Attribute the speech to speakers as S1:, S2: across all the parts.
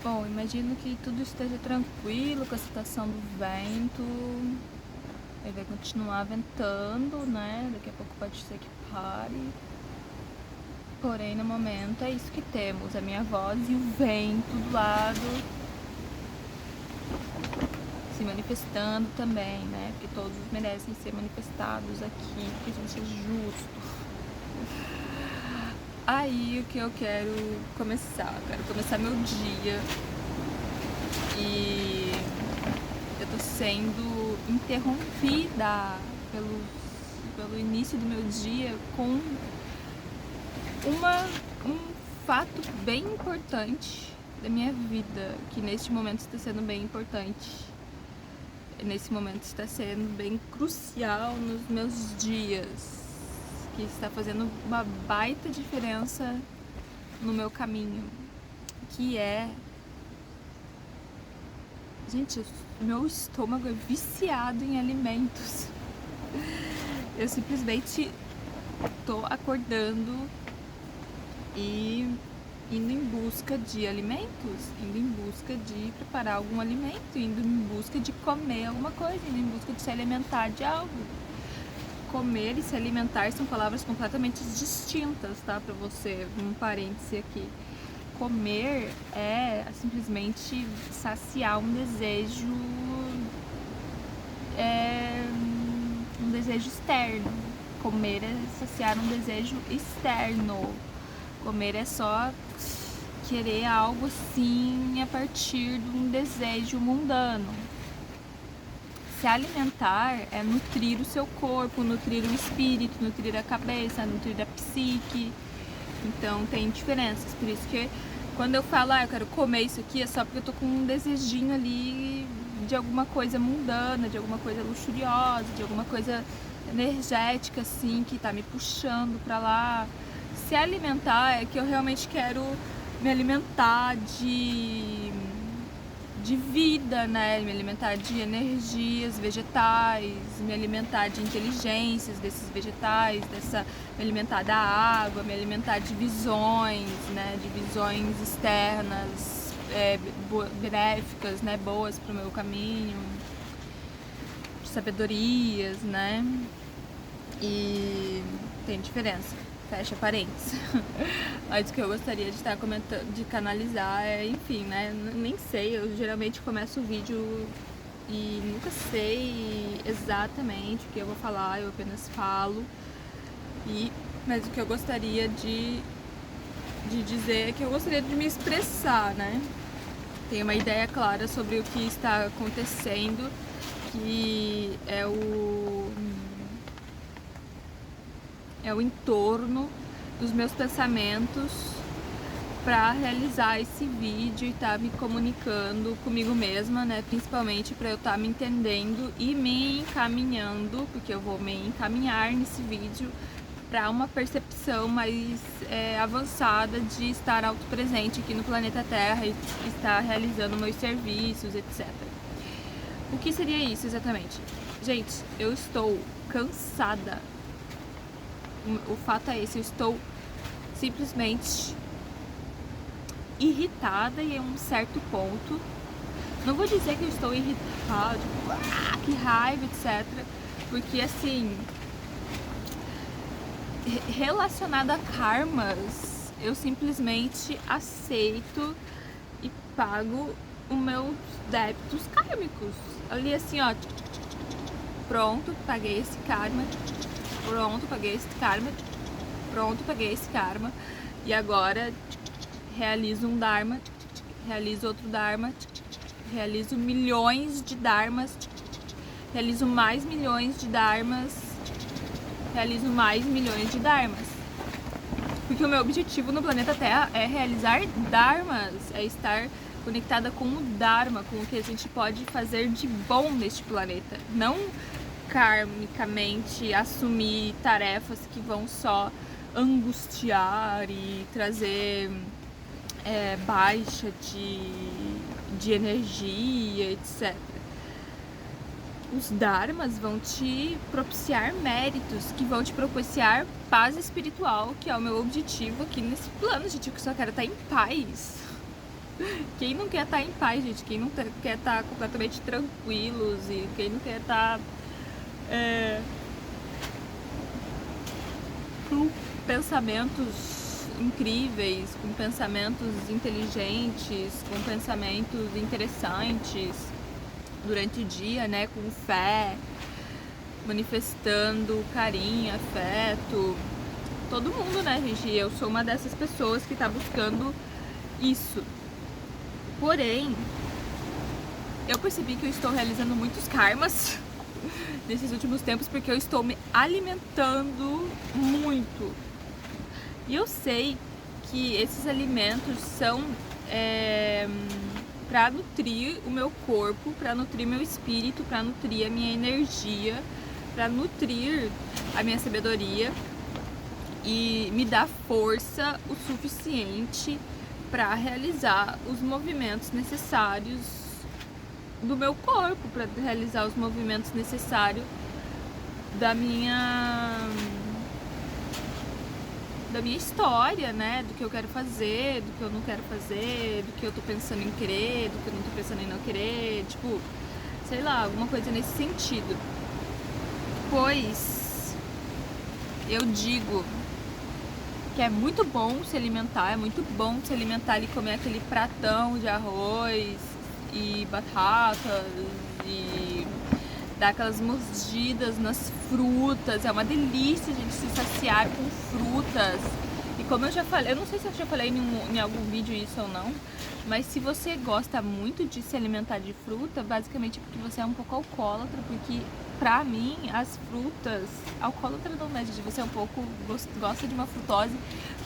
S1: Bom, imagino que tudo esteja tranquilo com a situação do vento. Ele vai continuar ventando, né? Daqui a pouco pode ser que pare. Porém, no momento é isso que temos, a minha voz e o vento do lado se manifestando também, né? Porque todos merecem ser manifestados aqui, porque a gente é justo. Aí o que eu quero começar? Eu quero começar meu dia e eu tô sendo interrompida pelo início do meu dia com um fato bem importante da minha vida, que neste momento está sendo bem importante. Nesse momento está sendo bem crucial nos meus dias, que está fazendo uma baita diferença no meu caminho, que é... Gente, meu estômago é viciado em alimentos. Eu simplesmente tô acordando e indo em busca de alimentos, indo em busca de preparar algum alimento, indo em busca de comer alguma coisa, indo em busca de se alimentar de algo. Comer e se alimentar são palavras completamente distintas, tá? Pra você, um parêntese aqui. Comer é simplesmente saciar um desejo, um desejo externo. Comer é saciar um desejo externo. Comer é só querer algo assim a partir de um desejo mundano. Se alimentar é nutrir o seu corpo, nutrir o espírito, nutrir a cabeça, nutrir a psique. Então tem diferenças. Por isso que quando eu falo, eu quero comer isso aqui, é só porque eu tô com um desejinho ali de alguma coisa mundana, de alguma coisa luxuriosa, de alguma coisa energética, assim, que tá me puxando pra lá. Se alimentar é que eu realmente quero me alimentar de vida, né? Me alimentar de energias vegetais, me alimentar de inteligências desses vegetais, me alimentar da água, me alimentar de visões, né? De visões externas, benéficas, né? Boas pro meu caminho, de sabedorias, né? E tem diferença. Fecha parênteses. Mas o que eu gostaria de estar comentando, de canalizar enfim, né? Nem sei, eu geralmente começo o vídeo e nunca sei exatamente o que eu vou falar, eu apenas falo. Mas o que eu gostaria de dizer é que eu gostaria de me expressar, né? Tenho uma ideia clara sobre o que está acontecendo, que é o entorno dos meus pensamentos para realizar esse vídeo e estar me comunicando comigo mesma, né? Principalmente para eu estar me entendendo e me encaminhando, porque eu vou me encaminhar nesse vídeo para uma percepção mais avançada de estar autopresente aqui no planeta Terra e estar realizando meus serviços, etc. O que seria isso exatamente? Gente, eu estou cansada. O fato é esse, eu estou simplesmente irritada em um certo ponto. Não vou dizer que eu estou irritada, tipo, que raiva, etc. Porque assim, relacionado a karmas, eu simplesmente aceito e pago os meus débitos kármicos. Ali assim, ó, pronto, paguei esse karma. Pronto, paguei esse karma. Pronto, paguei esse karma. E agora realizo um dharma, realizo outro dharma, realizo milhões de dharmas, realizo mais milhões de dharmas, realizo mais milhões de dharmas. Porque o meu objetivo no planeta Terra é realizar dharmas, é estar conectada com o dharma, com o que a gente pode fazer de bom neste planeta. Não karmicamente assumir tarefas que vão só angustiar e trazer baixa de energia, etc. Os dharmas vão te propiciar méritos, que vão te propiciar paz espiritual, que é o meu objetivo aqui nesse plano, gente. Eu só quero estar em paz. Quem não quer estar em paz, gente? Quem não quer estar completamente tranquilos e quem não quer estar com pensamentos incríveis, com pensamentos inteligentes, com pensamentos interessantes durante o dia, né? Com fé, manifestando carinho, afeto. Todo mundo, né, gente? Eu sou uma dessas pessoas que tá buscando isso. Porém, eu percebi que eu estou realizando muitos karmas nesses últimos tempos porque eu estou me alimentando muito. E eu sei que esses alimentos são para nutrir o meu corpo, para nutrir meu espírito, para nutrir a minha energia, para nutrir a minha sabedoria e me dar força o suficiente para realizar os movimentos necessários do meu corpo, para realizar os movimentos necessários da minha história, né? Do que eu quero fazer, do que eu não quero fazer, do que eu tô pensando em querer, do que eu não tô pensando em não querer, tipo, sei lá, alguma coisa nesse sentido. Pois eu digo que é muito bom se alimentar, é muito bom se alimentar e comer aquele pratão de arroz e batatas e dar aquelas mordidas nas frutas. É uma delícia, gente, se saciar com frutas. E como eu já falei, eu não sei se eu já falei em algum vídeo isso ou não, mas se você gosta muito de se alimentar de fruta, basicamente é porque você é um pouco alcoólatra, porque pra mim as frutas, alcoólatra não, né, gente, você é um pouco, gosta de uma frutose,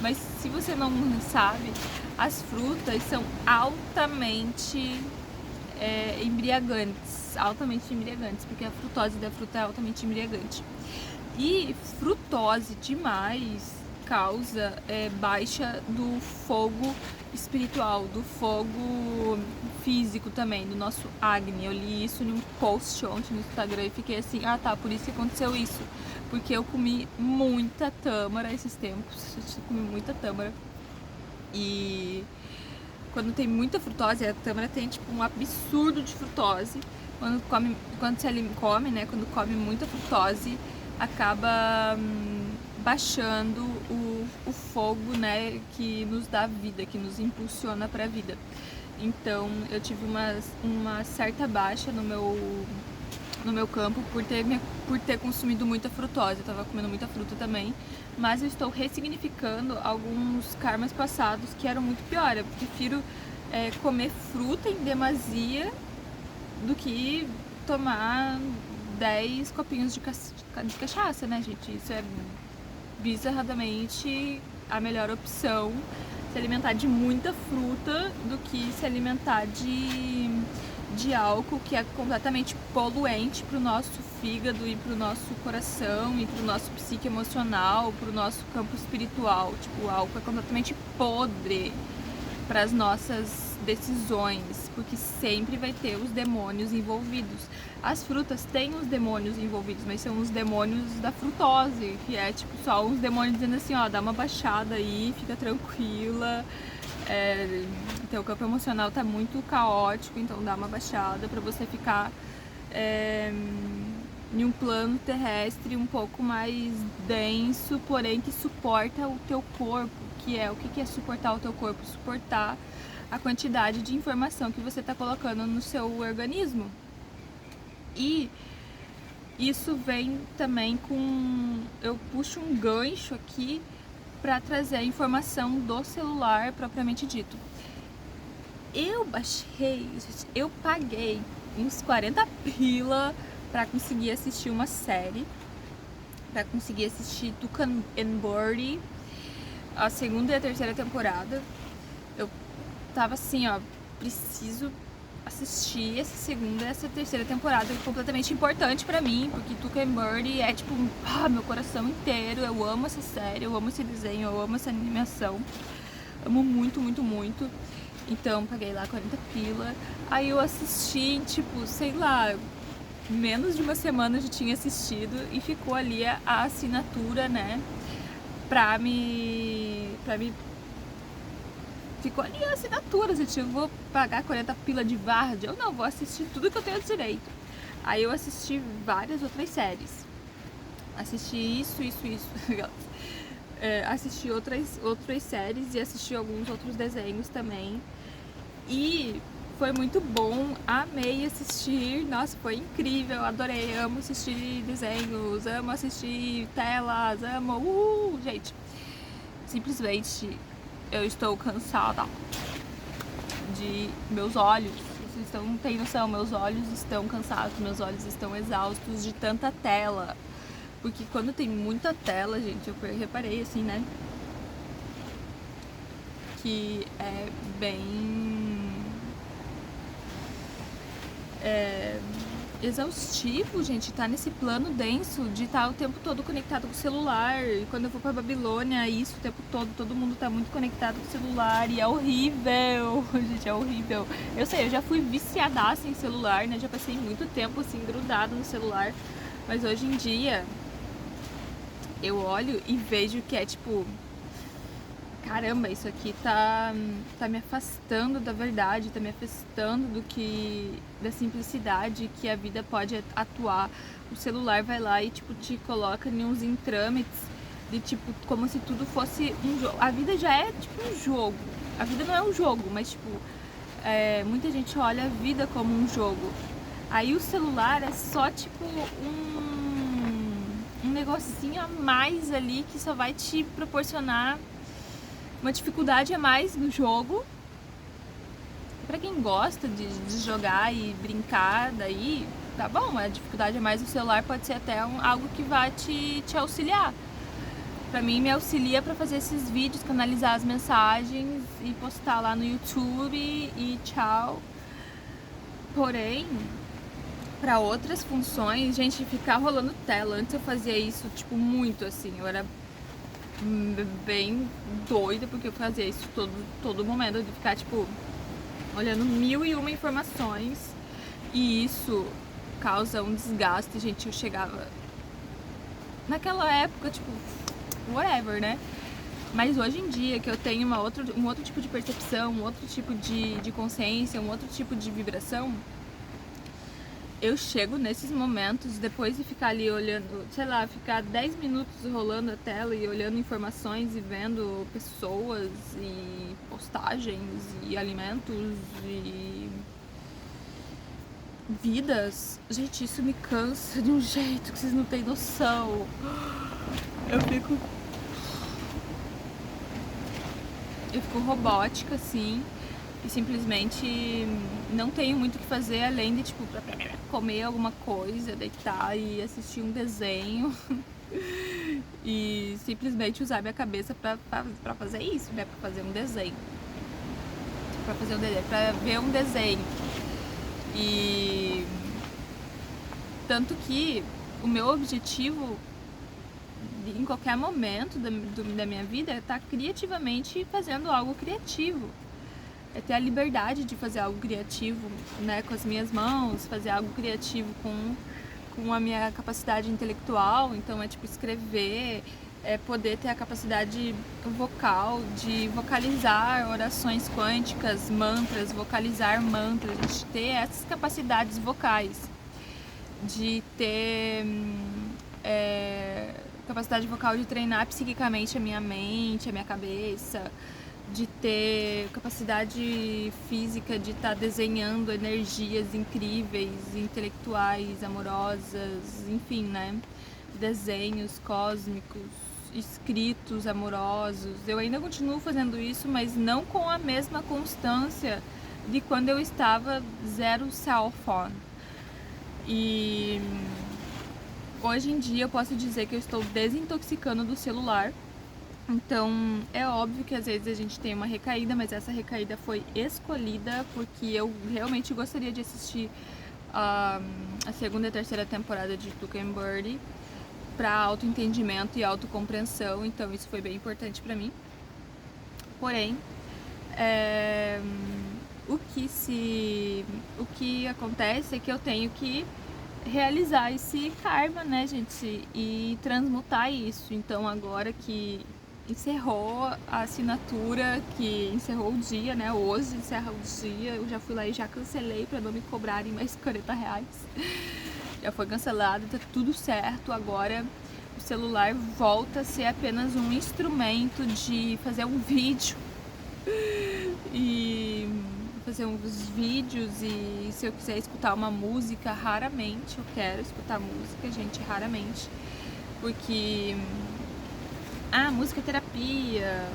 S1: mas se você não sabe, as frutas são altamente altamente embriagantes, porque a frutose da fruta é altamente embriagante. E frutose demais causa baixa do fogo espiritual, do fogo físico também, do nosso Agni. Eu li isso em um post ontem no Instagram e fiquei assim, ah tá, por isso que aconteceu isso. Porque eu comi muita tâmara esses tempos, eu comi muita tâmara. E quando tem muita frutose, a tâmara tem tipo um absurdo de frutose. Quando come muita frutose, acaba baixando o fogo, né, que nos dá vida, que nos impulsiona para a vida. Então eu tive uma certa baixa no meu campo por ter consumido muita frutose. Eu tava comendo muita fruta também, mas eu estou ressignificando alguns karmas passados que eram muito pior. Eu prefiro comer fruta em demasia do que tomar 10 copinhos de cachaça, né, gente? Isso é bizarramente a melhor opção, se alimentar de muita fruta do que se alimentar de álcool, que é completamente poluente para o nosso fígado e para o nosso coração e para o nosso psique emocional, para o nosso campo espiritual. Tipo, o álcool é completamente podre para as nossas decisões, porque sempre vai ter os demônios envolvidos. As frutas têm os demônios envolvidos, mas são os demônios da frutose, que é tipo só uns demônios dizendo assim, ó, dá uma baixada aí, fica tranquila, teu campo emocional tá muito caótico, então dá uma baixada pra você ficar em um plano terrestre um pouco mais denso, porém que suporta o teu corpo, que é o que é suportar o teu corpo? Suportar a quantidade de informação que você está colocando no seu organismo. E isso vem também com... Eu puxo um gancho aqui para trazer a informação do celular propriamente dito. Eu paguei uns 40 pila para conseguir assistir uma série, para conseguir assistir Tuca and Birdie, a segunda e a terceira temporada. Eu tava assim, ó, preciso assistir essa segunda e essa terceira temporada, que é completamente importante pra mim, porque Tuca and Birdie é tipo, meu coração inteiro. Eu amo essa série, eu amo esse desenho, eu amo essa animação, amo muito, muito, muito. Então paguei lá 40 pila, aí eu assisti, tipo, sei lá, menos de uma semana eu já tinha assistido e ficou ali a assinatura, né, pra me ficou ali a assinatura, gente, eu vou pagar 40 pila de Vard, eu não, vou assistir tudo que eu tenho direito. Aí eu assisti várias outras séries. Assisti isso. Assisti outras séries e assisti alguns outros desenhos também. E foi muito bom, amei assistir, nossa, foi incrível, adorei, amo assistir desenhos, amo assistir telas, amo, gente, simplesmente eu estou cansada de meus olhos, vocês não têm noção, meus olhos estão cansados, meus olhos estão exaustos de tanta tela, porque quando tem muita tela, gente, eu reparei assim, né, que é bem exaustivo, gente, tá nesse plano denso de estar o tempo todo conectado com o celular. E quando eu vou pra Babilônia, isso o tempo todo mundo tá muito conectado com o celular e é horrível, gente, é horrível. Eu sei, eu já fui viciadaça em celular, né, já passei muito tempo assim, grudado no celular, mas hoje em dia eu olho e vejo que é tipo, caramba, isso aqui tá me afastando da verdade, tá me afastando da simplicidade que a vida pode atuar. O celular vai lá e tipo te coloca em uns trâmites de tipo como se tudo fosse um jogo. A vida já é tipo um jogo. A vida não é um jogo, mas tipo muita gente olha a vida como um jogo. Aí o celular é só tipo um negocinho a mais ali que só vai te proporcionar uma dificuldade a mais no jogo. Pra quem gosta de jogar e brincar, daí tá bom, a dificuldade a mais no celular pode ser até algo que vai te auxiliar. Pra mim, me auxilia pra fazer esses vídeos, canalizar as mensagens e postar lá no YouTube e tchau. Porém, pra outras funções, gente, ficar rolando tela. Antes eu fazia isso, tipo, muito assim. Eu era bem doida porque eu fazia isso todo momento, de ficar tipo olhando 1001 informações, e isso causa um desgaste, gente. Eu chegava naquela época tipo whatever, né, mas hoje em dia que eu tenho um outro tipo de percepção, um outro tipo de consciência, um outro tipo de vibração, eu chego nesses momentos, depois de ficar ali olhando, sei lá, ficar 10 minutos rolando a tela e olhando informações e vendo pessoas e postagens e alimentos e vidas. Gente, isso me cansa de um jeito que vocês não têm noção. Eu fico robótica, assim, e simplesmente não tenho muito o que fazer além de, tipo, comer alguma coisa, deitar e assistir um desenho e simplesmente usar minha cabeça pra fazer isso, né, pra fazer um desenho. Pra ver um desenho. E tanto que o meu objetivo em qualquer momento da minha vida é estar criativamente fazendo algo criativo. É ter a liberdade de fazer algo criativo, né, com as minhas mãos, fazer algo criativo com a minha capacidade intelectual. Então é tipo escrever, é poder ter a capacidade vocal de vocalizar orações quânticas, mantras, vocalizar mantras, de ter essas capacidades vocais, de ter capacidade vocal de treinar psiquicamente a minha mente, a minha cabeça, de ter capacidade física de estar desenhando energias incríveis, intelectuais, amorosas, enfim, né? Desenhos cósmicos, escritos amorosos. Eu ainda continuo fazendo isso, mas não com a mesma constância de quando eu estava zero cell phone. E hoje em dia eu posso dizer que eu estou desintoxicando do celular. Então é óbvio que às vezes a gente tem uma recaída, mas essa recaída foi escolhida porque eu realmente gostaria de assistir a segunda e terceira temporada de Tuca and Birdie para autoentendimento e autocompreensão, então isso foi bem importante para mim. Porém, o que acontece é que eu tenho que realizar esse karma, né, gente, e transmutar isso. Então agora que encerrou a assinatura, que encerrou o dia, né? Hoje encerra o dia. Eu já fui lá e já cancelei para não me cobrarem mais R$ 40. Já foi cancelado, tá tudo certo. Agora o celular volta a ser apenas um instrumento de fazer um vídeo e fazer uns vídeos. E se eu quiser escutar uma música, raramente eu quero escutar música, gente, raramente, porque música é terapia,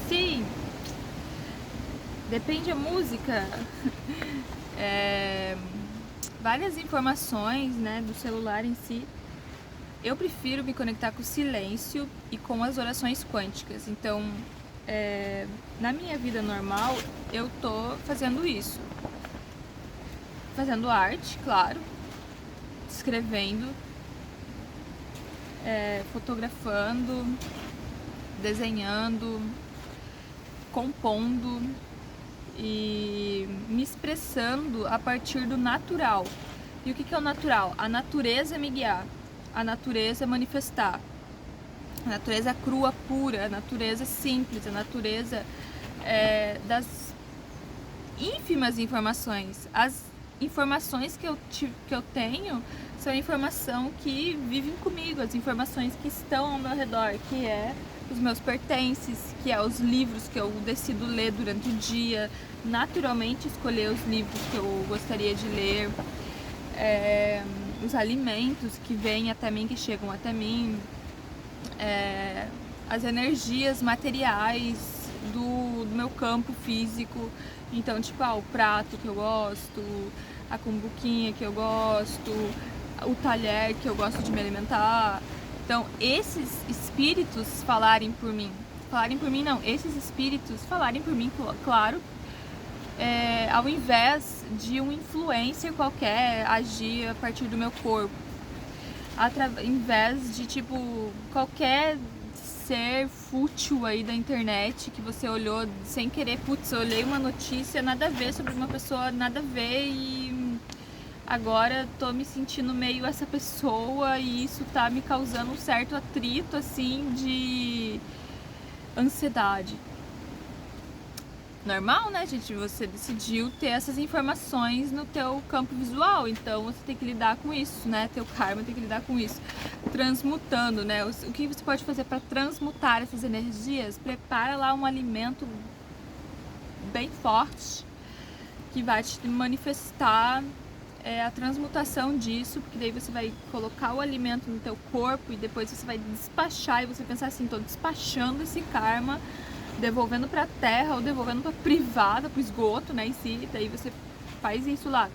S1: sim, depende da música. Várias informações, né, do celular em si. Eu prefiro me conectar com o silêncio e com as orações quânticas. Então, na minha vida normal, eu tô fazendo isso. Fazendo arte, claro. Escrevendo. Fotografando. Desenhando. Compondo. E me expressando a partir do natural. E o que é o natural? A natureza me guiar. A natureza manifestar. A natureza crua, pura, a natureza simples, a natureza das ínfimas informações. As informações que eu tenho são informação que vivem comigo, as informações que estão ao meu redor, que é os meus pertences, que é os livros que eu decido ler durante o dia, naturalmente escolher os livros que eu gostaria de ler, os alimentos que vêm até mim, que chegam até mim, as energias materiais do meu campo físico. Então, tipo, o prato que eu gosto, a cumbuquinha que eu gosto, o talher que eu gosto de me alimentar. Então, esses espíritos falarem por mim não, esses espíritos falarem por mim, claro, ao invés de um influencer qualquer agir a partir do meu corpo, ao invés de, tipo, qualquer ser fútil aí da internet que você olhou sem querer, eu olhei uma notícia nada a ver sobre uma pessoa, nada a ver, e agora tô me sentindo meio essa pessoa, e isso tá me causando um certo atrito, assim, de ansiedade. Normal, né, gente? Você decidiu ter essas informações no teu campo visual, então você tem que lidar com isso, né? Teu karma tem que lidar com isso. Transmutando, né? O que você pode fazer para transmutar essas energias? Prepara lá um alimento bem forte que vai te manifestar a transmutação disso, porque daí você vai colocar o alimento no teu corpo e depois você vai despachar, e você pensar assim, tô despachando esse karma, devolvendo pra terra ou devolvendo pra privada, pro esgoto, né, em si. Daí você faz isso lá,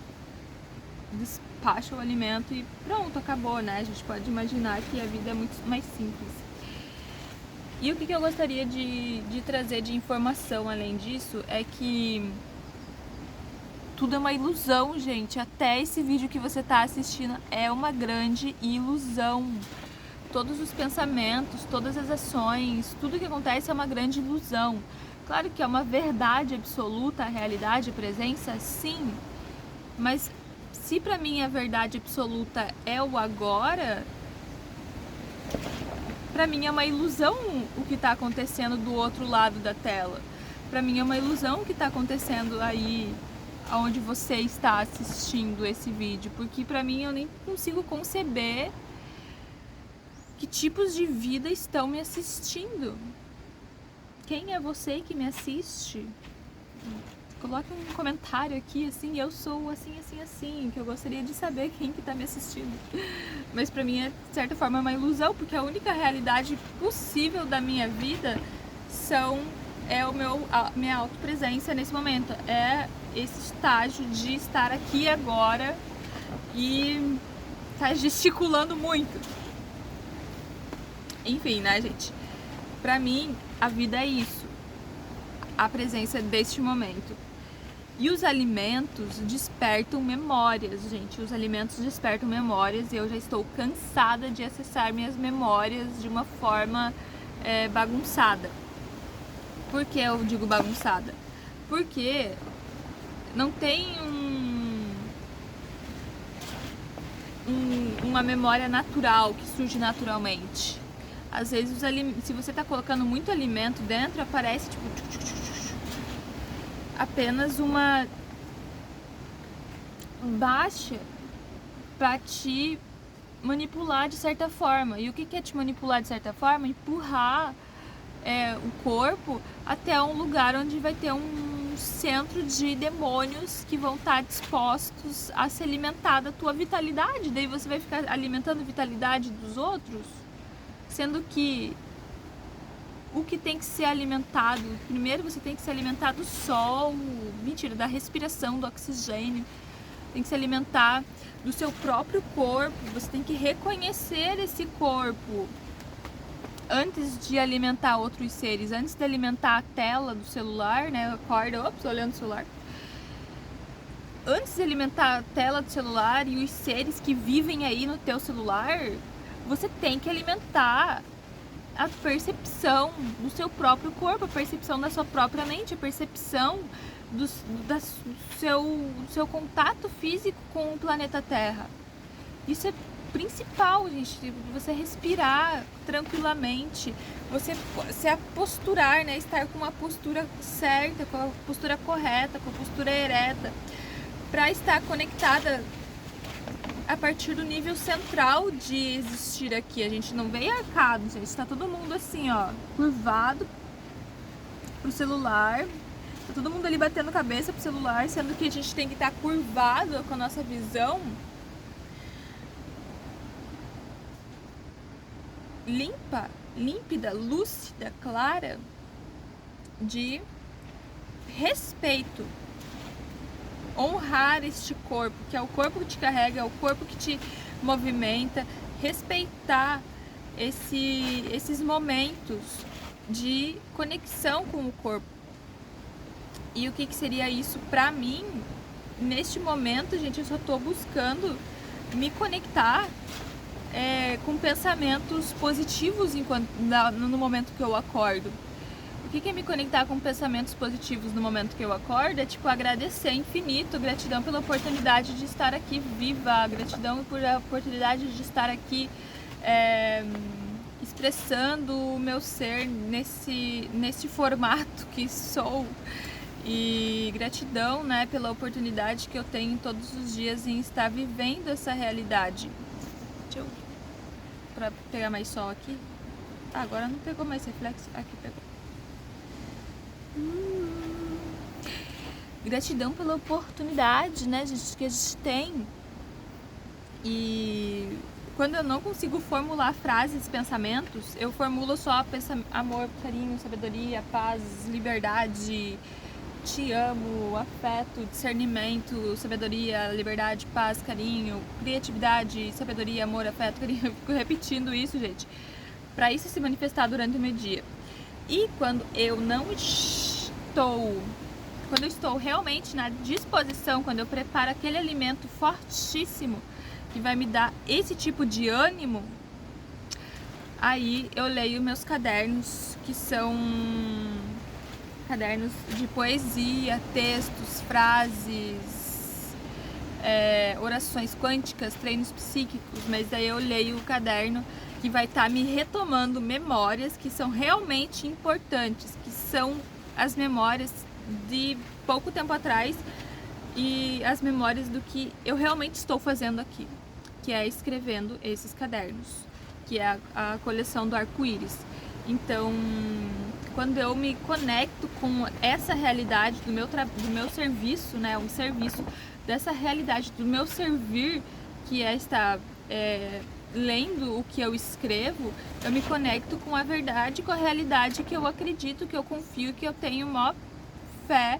S1: despacha o alimento e pronto, acabou, né? A gente pode imaginar que a vida é muito mais simples. E o que eu gostaria de trazer de informação além disso é que tudo é uma ilusão, gente. Até esse vídeo que você tá assistindo é uma grande ilusão. Todos os pensamentos, todas as ações, tudo que acontece é uma grande ilusão. Claro que é uma verdade absoluta, a realidade, a presença, sim. Mas se pra mim a verdade absoluta é o agora, pra mim é uma ilusão o que tá acontecendo do outro lado da tela. Pra mim é uma ilusão o que tá acontecendo aí onde você está assistindo esse vídeo, porque pra mim eu nem consigo conceber que tipos de vida estão me assistindo. Quem é você que me assiste? Coloque um comentário aqui, assim, eu sou assim, assim, assim, que eu gostaria de saber quem que tá me assistindo. Mas pra mim, de certa forma, é uma ilusão, porque a única realidade possível da minha vida a minha autopresença nesse momento. É esse estágio de estar aqui agora e tá gesticulando muito. Enfim, né, gente? Pra mim, a vida é isso. A presença deste momento. E os alimentos despertam memórias, gente. Os alimentos despertam memórias, e eu já estou cansada de acessar minhas memórias de uma forma bagunçada. Por que eu digo bagunçada? Porque não tem uma memória natural que surge naturalmente. Às vezes, se você está colocando muito alimento dentro, aparece tipo apenas uma baixa para te manipular de certa forma. E o que é te manipular de certa forma? Empurrar o corpo até um lugar onde vai ter um centro de demônios que vão estar dispostos a se alimentar da tua vitalidade. Daí você vai ficar alimentando a vitalidade dos outros, sendo que o que tem que ser alimentado, primeiro você tem que se alimentar do sol, da respiração, do oxigênio, tem que se alimentar do seu próprio corpo, você tem que reconhecer esse corpo antes de alimentar outros seres, antes de alimentar a tela do celular, né? Acorda, olhando o celular. Antes de alimentar a tela do celular e os seres que vivem aí no teu celular, você tem que alimentar a percepção do seu próprio corpo, a percepção da sua própria mente, a percepção do seu contato físico com o planeta Terra. Isso é principal, gente, você respirar tranquilamente, você se posturar, né, estar com uma postura certa, com a postura correta, com a postura ereta, para estar conectada a partir do nível central de existir aqui. A gente não veio arcado, gente, está todo mundo assim, ó, curvado pro celular, tá todo mundo ali batendo cabeça pro celular, sendo que a gente tem que estar curvado com a nossa visão limpa, límpida, lúcida, clara, de respeito. Honrar este corpo, que é o corpo que te carrega, é o corpo que te movimenta. Respeitar esses momentos de conexão com o corpo. E o que seria isso pra mim? Neste momento, gente, eu só tô buscando me conectar com pensamentos positivos no momento que eu acordo. O que é me conectar com pensamentos positivos no momento que eu acordo? É tipo agradecer infinito, gratidão pela oportunidade de estar aqui viva, gratidão por a oportunidade de estar aqui expressando o meu ser nesse formato que sou. E gratidão, né, pela oportunidade que eu tenho todos os dias em estar vivendo essa realidade. Deixa eu... Pra pegar mais sol aqui. Ah, agora não pegou mais reflexo. Aqui pegou. Gratidão pela oportunidade, né, gente, que a gente tem. E quando eu não consigo formular frases, pensamentos, eu formulo só amor, carinho, sabedoria, paz, liberdade, te amo, afeto, discernimento, sabedoria, liberdade, paz, carinho, criatividade, sabedoria, amor, afeto, carinho. Eu fico repetindo isso, gente, pra isso se manifestar durante o meu dia. E quando eu estou realmente na disposição, quando eu preparo aquele alimento fortíssimo que vai me dar esse tipo de ânimo, aí eu leio meus cadernos, que são cadernos de poesia, textos, frases, orações quânticas, treinos psíquicos, mas daí eu leio o caderno que vai estar me retomando memórias que são realmente importantes, que são as memórias de pouco tempo atrás e as memórias do que eu realmente estou fazendo aqui, que é escrevendo esses cadernos, que é a coleção do arco-íris. Então, quando eu me conecto com essa realidade do meu serviço, né, um serviço dessa realidade do meu servir, que é estar lendo o que eu escrevo, eu me conecto com a verdade, com a realidade que eu acredito, que eu confio, que eu tenho maior fé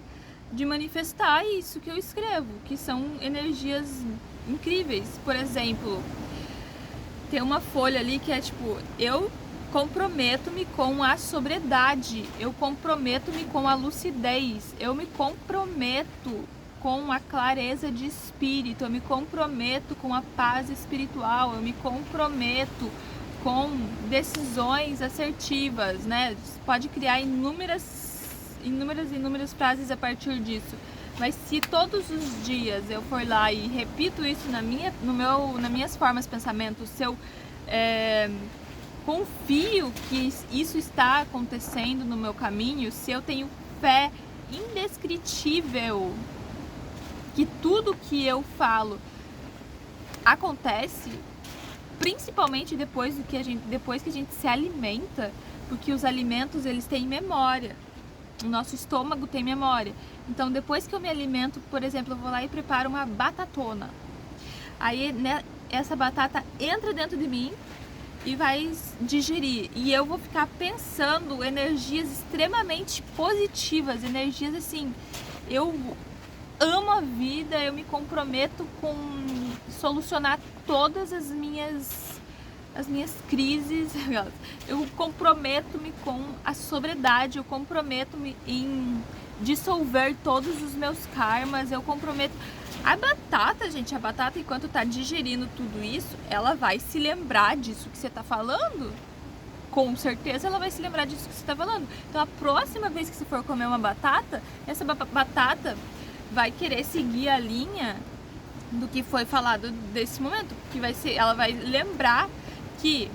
S1: de manifestar isso que eu escrevo, que são energias incríveis. Por exemplo, tem uma folha ali que é tipo, eu comprometo-me com a sobriedade, eu comprometo-me com a lucidez, eu me comprometo com a clareza de espírito, eu me comprometo com a paz espiritual, eu me comprometo com decisões assertivas, né? Você pode criar inúmeras frases a partir disso. Mas se todos os dias eu for lá e repito isso nas minhas formas de pensamento, se eu confio que isso está acontecendo no meu caminho, se eu tenho fé indescritível que tudo que eu falo acontece, principalmente depois que a gente se alimenta, porque os alimentos eles têm memória, o nosso estômago tem memória. Então depois que eu me alimento, por exemplo, eu vou lá e preparo uma batatona, aí né, essa batata entra dentro de mim e vai digerir, e eu vou ficar pensando energias extremamente positivas, energias assim, eu amo a vida, eu me comprometo com solucionar todas as minhas crises, eu comprometo-me com a sobriedade, eu comprometo-me em dissolver todos os meus karmas, eu comprometo. A batata, gente, a batata, enquanto tá digerindo tudo isso, ela vai se lembrar disso que você tá falando. Com certeza ela vai se lembrar disso que você tá falando. Então a próxima vez que você for comer uma batata, essa batata vai querer seguir a linha do que foi falado desse momento, que vai ser, ela vai lembrar que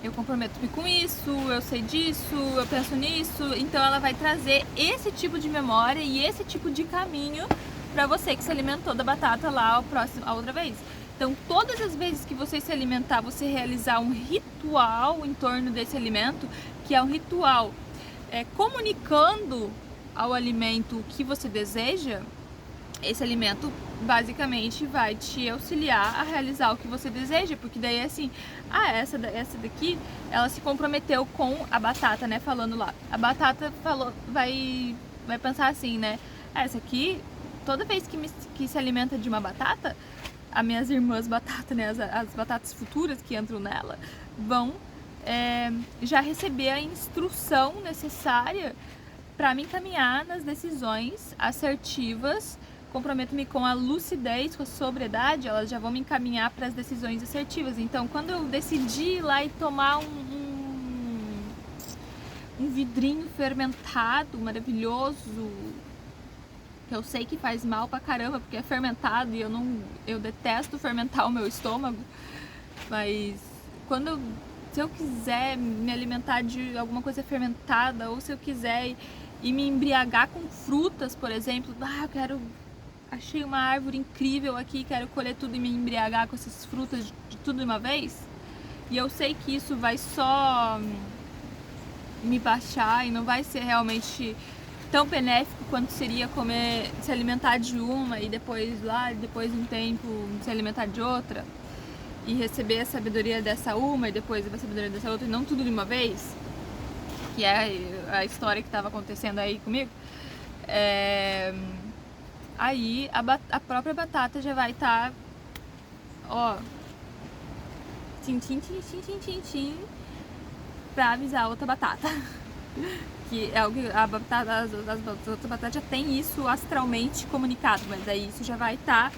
S1: eu comprometo-me com isso, eu sei disso, eu penso nisso, então ela vai trazer esse tipo de memória e esse tipo de caminho para você que se alimentou da batata lá a outra vez. Então todas as vezes que você se alimentar, você realizar um ritual em torno desse alimento, que é um ritual comunicando ao alimento o que você deseja, esse alimento basicamente vai te auxiliar a realizar o que você deseja, porque daí é assim, essa daqui, ela se comprometeu com a batata, né, falando lá. A batata vai pensar assim, né, essa aqui, toda vez que se alimenta de uma batata, as minhas irmãs batata, né, as batatas futuras que entram nela, vão já receber a instrução necessária para me encaminhar nas decisões assertivas. Comprometo-me com a lucidez, com a sobriedade, elas já vão me encaminhar para as decisões assertivas. Então, quando eu decidi ir lá e tomar um vidrinho fermentado, maravilhoso, que eu sei que faz mal pra caramba, porque é fermentado e eu detesto fermentar o meu estômago, mas se eu quiser me alimentar de alguma coisa fermentada, ou se eu quiser ir me embriagar com frutas, por exemplo, achei uma árvore incrível aqui, quero colher tudo e me embriagar com essas frutas de tudo de uma vez, e eu sei que isso vai só me baixar e não vai ser realmente tão benéfico quanto seria se alimentar de uma e depois de um tempo se alimentar de outra e receber a sabedoria dessa uma e depois a sabedoria dessa outra, e não tudo de uma vez, que é a história que estava acontecendo aí comigo. Aí a própria batata já vai estar, tim, pra avisar a outra batata. Que é o que as outras batatas já tem isso astralmente comunicado, mas aí isso já vai estar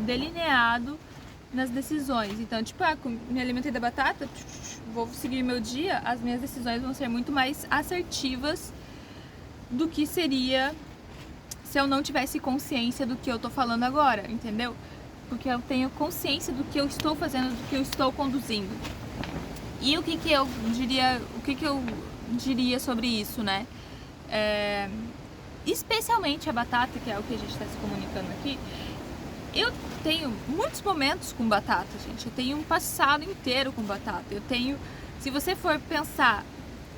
S1: delineado nas decisões. Então, tipo, me alimentei da batata, vou seguir meu dia, as minhas decisões vão ser muito mais assertivas do que seria se eu não tivesse consciência do que eu tô falando agora, entendeu? Porque eu tenho consciência do que eu estou fazendo, do que eu estou conduzindo. E o que eu diria sobre isso, né? Especialmente a batata, que é o que a gente está se comunicando aqui. Eu tenho muitos momentos com batata, gente. Eu tenho um passado inteiro com batata. Se você for pensar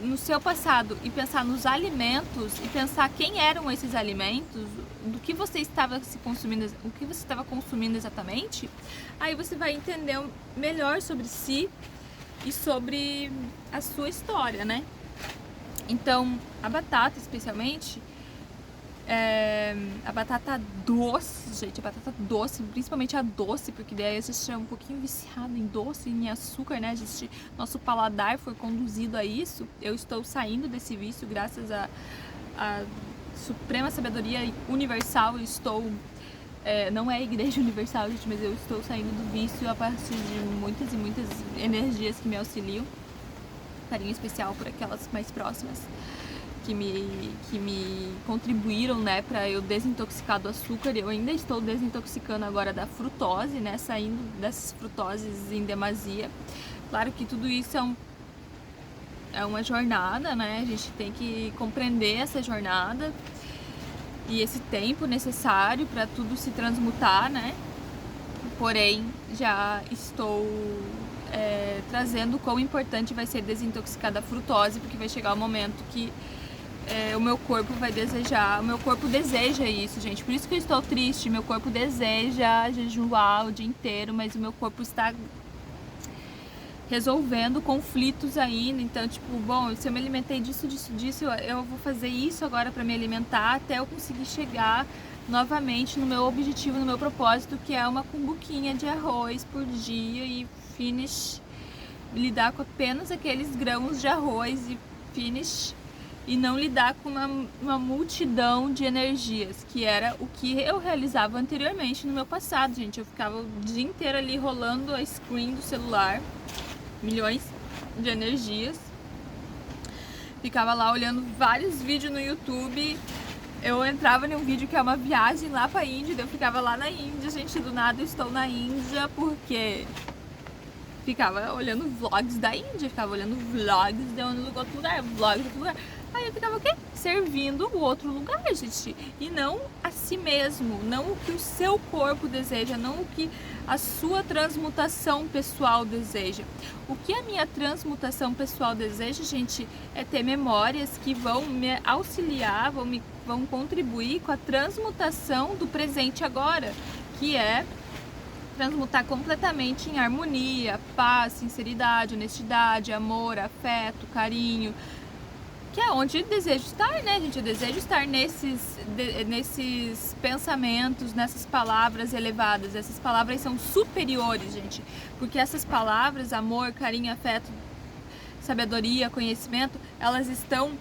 S1: no seu passado e pensar nos alimentos e pensar quem eram esses alimentos, do que você estava consumindo, o que você estava consumindo exatamente, aí você vai entender melhor sobre si e sobre a sua história, né? Então, a batata especialmente, a batata doce, gente, a batata doce, principalmente a doce, porque daí a gente é um pouquinho viciado em doce, em açúcar, né? Nosso paladar foi conduzido a isso. Eu estou saindo desse vício graças à suprema sabedoria universal. Não é a Igreja Universal, gente, mas eu estou saindo do vício a partir de muitas e muitas energias que me auxiliam. Carinho especial por aquelas mais próximas que me contribuíram, né, para eu desintoxicar do açúcar. Eu ainda estou desintoxicando agora da frutose, né, saindo dessas frutoses em demasia, Claro que tudo isso é uma jornada, né? A gente tem que compreender essa jornada e esse tempo necessário para tudo se transmutar, né? Porém, já estou trazendo o quão importante vai ser desintoxicar da frutose, porque vai chegar o momento que o meu corpo vai desejar, o meu corpo deseja isso, gente. Por isso que eu estou triste, meu corpo deseja jejuar o dia inteiro, mas o meu corpo está resolvendo conflitos ainda. Então, tipo, bom, se eu me alimentei disso, eu vou fazer isso agora para me alimentar até eu conseguir chegar novamente no meu objetivo, no meu propósito, que é uma cumbuquinha de arroz por dia e finish, lidar com apenas aqueles grãos de arroz e finish, e não lidar com uma multidão de energias, que era o que eu realizava anteriormente no meu passado, gente. Eu ficava o dia inteiro ali rolando a screen do celular, milhões de energias, ficava lá olhando vários vídeos no YouTube. Eu entrava em um vídeo que é uma viagem lá pra Índia, eu ficava lá na Índia, gente, do nada eu estou na Índia, porque ficava olhando vlogs da Índia, ficava olhando vlogs de outro lugar, vlogs de outro lugar. Aí eu ficava o quê? Servindo o outro lugar, gente. E não a si mesmo, não o que o seu corpo deseja, não o que a sua transmutação pessoal deseja. O que a minha transmutação pessoal deseja, gente, é ter memórias que vão me auxiliar, vão contribuir com a transmutação do presente agora, que é transmutar completamente em harmonia, paz, sinceridade, honestidade, amor, afeto, carinho, que é onde eu desejo estar, né, gente? Eu desejo estar nesses pensamentos, nessas palavras elevadas. Essas palavras são superiores, gente, porque essas palavras, amor, carinho, afeto, sabedoria, conhecimento, elas estão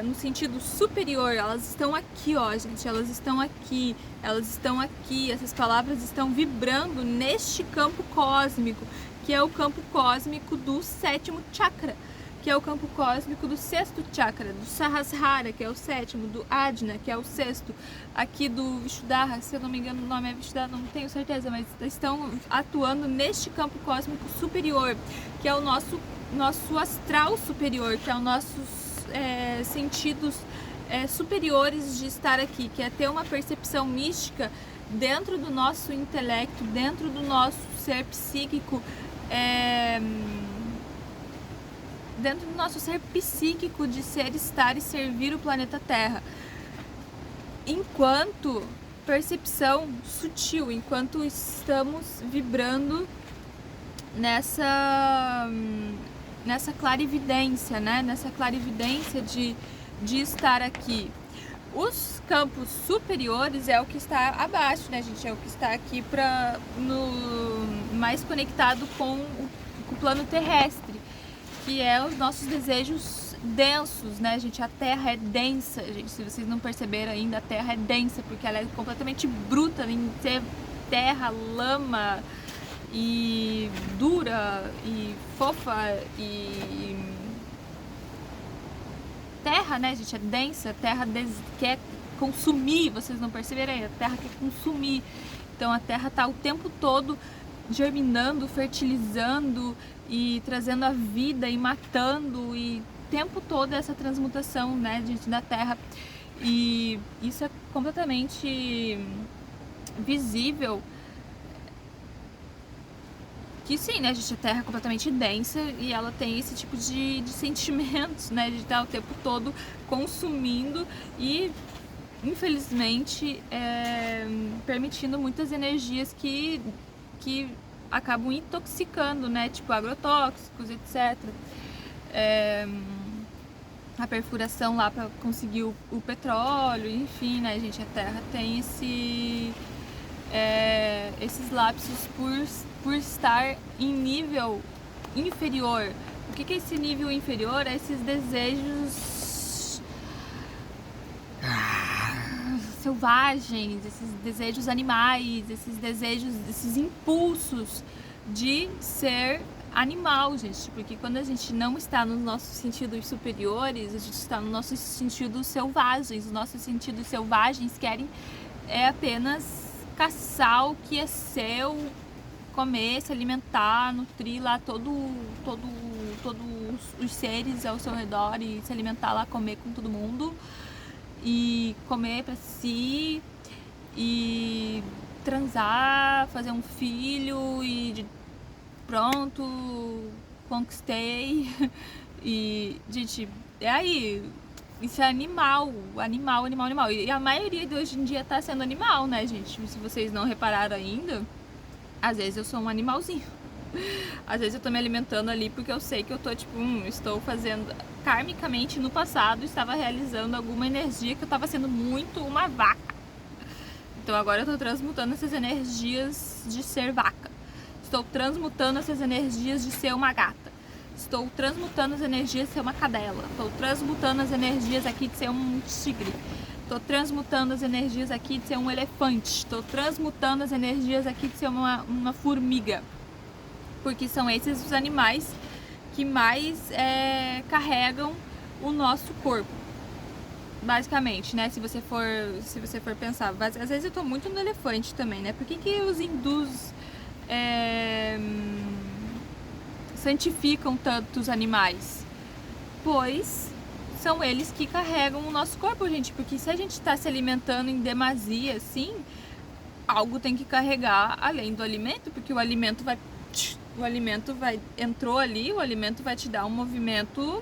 S1: no sentido superior, elas estão aqui, ó, gente, elas estão aqui, essas palavras estão vibrando neste campo cósmico, que é o campo cósmico do 7º chakra, que é o campo cósmico do 6º chakra, do Sahasrara, que é o 7º, do Ajna, que é o 6º, aqui do Vishuddhara, se eu não me engano o nome é Vishuddhara, não tenho certeza, mas estão atuando neste campo cósmico superior, que é o nosso astral superior, que é o nossos sentidos superiores de estar aqui, que é ter uma percepção mística dentro do nosso intelecto, dentro do nosso ser psíquico, dentro do nosso ser psíquico de ser, estar e servir o planeta Terra. Enquanto percepção sutil, enquanto estamos vibrando nessa clarividência, né? Nessa clarividência de estar aqui. Os campos superiores é o que está abaixo, né, gente? É o que está aqui mais conectado com o plano terrestre, que é os nossos desejos densos, né, gente? A Terra é densa, gente. Se vocês não perceberam ainda, a Terra é densa, porque ela é completamente bruta em ser terra, lama e dura e fofa e terra, né, gente, é densa, a terra quer consumir, vocês não perceberam aí, a terra quer consumir. Então a terra tá o tempo todo germinando, fertilizando e trazendo a vida e matando, e o tempo todo essa transmutação, né, gente, da terra. E isso é completamente visível, que sim, né, gente, a Terra é completamente densa e ela tem esse tipo de sentimentos, né, de estar o tempo todo consumindo e, infelizmente, permitindo muitas energias que acabam intoxicando, né, tipo agrotóxicos, etc. A perfuração lá para conseguir o petróleo, enfim, né, gente, a Terra tem esses lapsos por estar em nível inferior. O que é esse nível inferior? É esses desejos selvagens, esses desejos animais, esses impulsos de ser animal, gente. Porque quando a gente não está nos nossos sentidos superiores, a gente está nos nossos sentidos selvagens. Os nossos sentidos selvagens querem apenas caçar o que é seu comer, se alimentar, nutrir lá todos os seres ao seu redor e se alimentar lá, comer com todo mundo e comer pra si e transar, fazer um filho e pronto, conquistei. E, gente, é aí, isso é animal. E a maioria de hoje em dia tá sendo animal, né, gente? Se vocês não repararam ainda, às vezes eu sou um animalzinho. Às vezes eu tô me alimentando ali porque eu sei que eu tô, tipo, estou fazendo... Karmicamente, no passado, estava realizando alguma energia que eu tava sendo muito uma vaca. Então agora eu tô transmutando essas energias de ser vaca. Estou transmutando essas energias de ser uma gata. Estou transmutando as energias de ser uma cadela. Estou transmutando as energias aqui de ser um tigre. Estou transmutando as energias aqui de ser um elefante. Estou transmutando as energias aqui de ser uma formiga. Porque são esses os animais que mais carregam o nosso corpo. Basicamente, né? Se você for pensar. Às vezes eu tô muito no elefante também, né? Por que os hindus santificam tantos animais? Pois são eles que carregam o nosso corpo, gente. Porque se a gente tá se alimentando em demasia, assim, algo tem que carregar além do alimento, porque o alimento entrou ali, o alimento vai te dar um movimento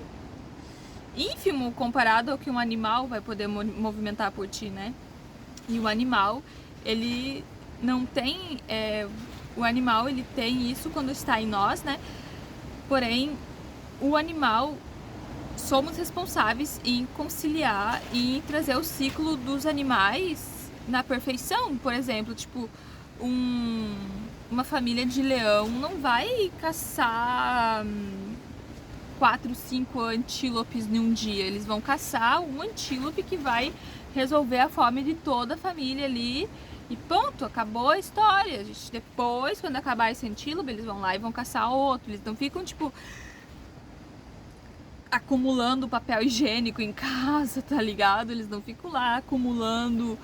S1: ínfimo comparado ao que um animal vai poder movimentar por ti, né? E o animal, ele não tem... o animal, ele tem isso quando está em nós, né? Porém, o animal, somos responsáveis em conciliar e em trazer o ciclo dos animais na perfeição. Por exemplo, tipo, uma família de leão não vai caçar 4, 5 antílopes em um dia. Eles vão caçar um antílope que vai resolver a fome de toda a família ali e pronto, acabou a história. Gente, depois, quando acabar esse antílope, eles vão lá e vão caçar outro. Eles não ficam, tipo, acumulando papel higiênico em casa, tá ligado? Eles não ficam lá acumulando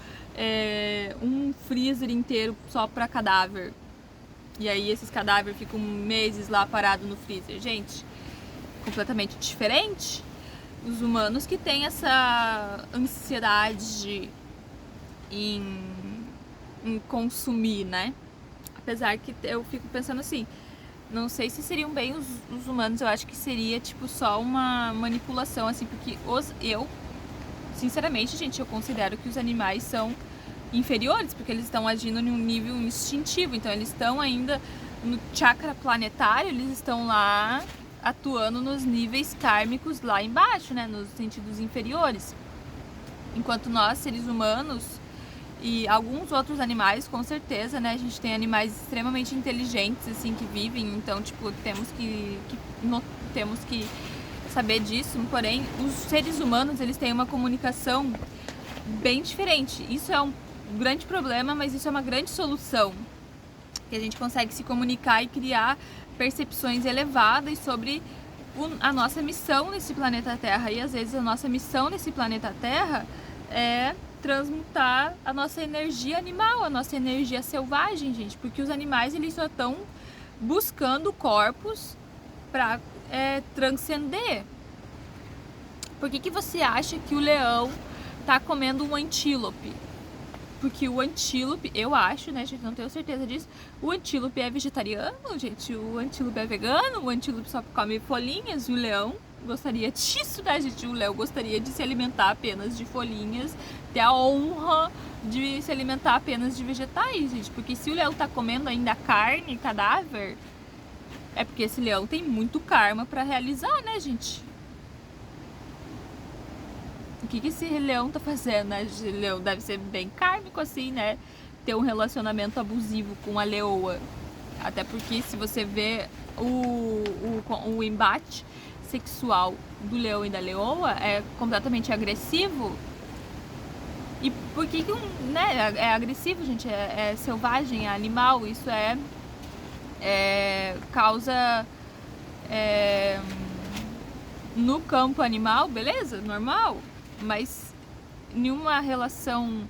S1: um freezer inteiro só pra cadáver. E aí esses cadáveres ficam meses lá parados no freezer. Gente, completamente diferente. Os humanos que têm essa ansiedade em consumir, né? Apesar que eu fico pensando assim, não sei se seriam bem os humanos, eu acho que seria tipo só uma manipulação, assim, porque sinceramente, gente, eu considero que os animais são inferiores, porque eles estão agindo em um nível instintivo, então eles estão ainda no chakra planetário, eles estão lá atuando nos níveis kármicos lá embaixo, né, nos sentidos inferiores. Enquanto nós, seres humanos e alguns outros animais, com certeza, né, a gente tem animais extremamente inteligentes, assim, que vivem, então, tipo, temos que saber disso, porém, os seres humanos, eles têm uma comunicação bem diferente. Isso é um grande problema, mas isso é uma grande solução, que a gente consegue se comunicar e criar percepções elevadas sobre a nossa missão nesse planeta Terra. E às vezes a nossa missão nesse planeta Terra é transmutar a nossa energia animal, a nossa energia selvagem, gente, porque os animais, eles só estão buscando corpos para transcender. Por que você acha que o leão tá comendo um antílope? Porque o antílope, eu acho, né, gente, não tenho certeza disso, o antílope é vegetariano, gente, o antílope é vegano, o antílope só come folhinhas, e o leão gostaria disso, né, gente, o leão gostaria de se alimentar apenas de folhinhas, ter a honra de se alimentar apenas de vegetais, gente, porque se o leão tá comendo ainda carne, cadáver, é porque esse leão tem muito karma pra realizar, né, gente? O que esse leão tá fazendo, né? Esse leão deve ser bem kármico, assim, né? Ter um relacionamento abusivo com a leoa. Até porque se você vê o embate sexual do leão e da leoa é completamente agressivo. E por que né? É agressivo, gente? É selvagem, é animal. Isso causa... no campo animal, beleza? Normal. Mas em uma relação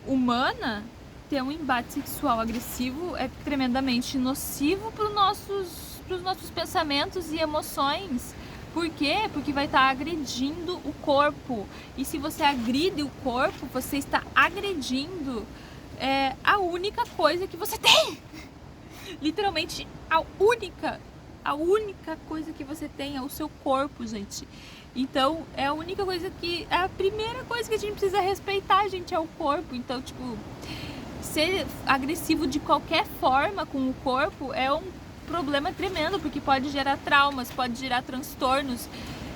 S1: humana, ter um embate sexual agressivo é tremendamente nocivo para os nossos pensamentos e emoções. Por quê? Porque vai estar agredindo o corpo. E se você agride o corpo, você está agredindo a única coisa que você tem. Literalmente, a única coisa que você tem é o seu corpo, gente. Então, é a única coisa que... A primeira coisa que a gente precisa respeitar, gente, é o corpo. Então, tipo, ser agressivo de qualquer forma com o corpo é um problema tremendo, porque pode gerar traumas, pode gerar transtornos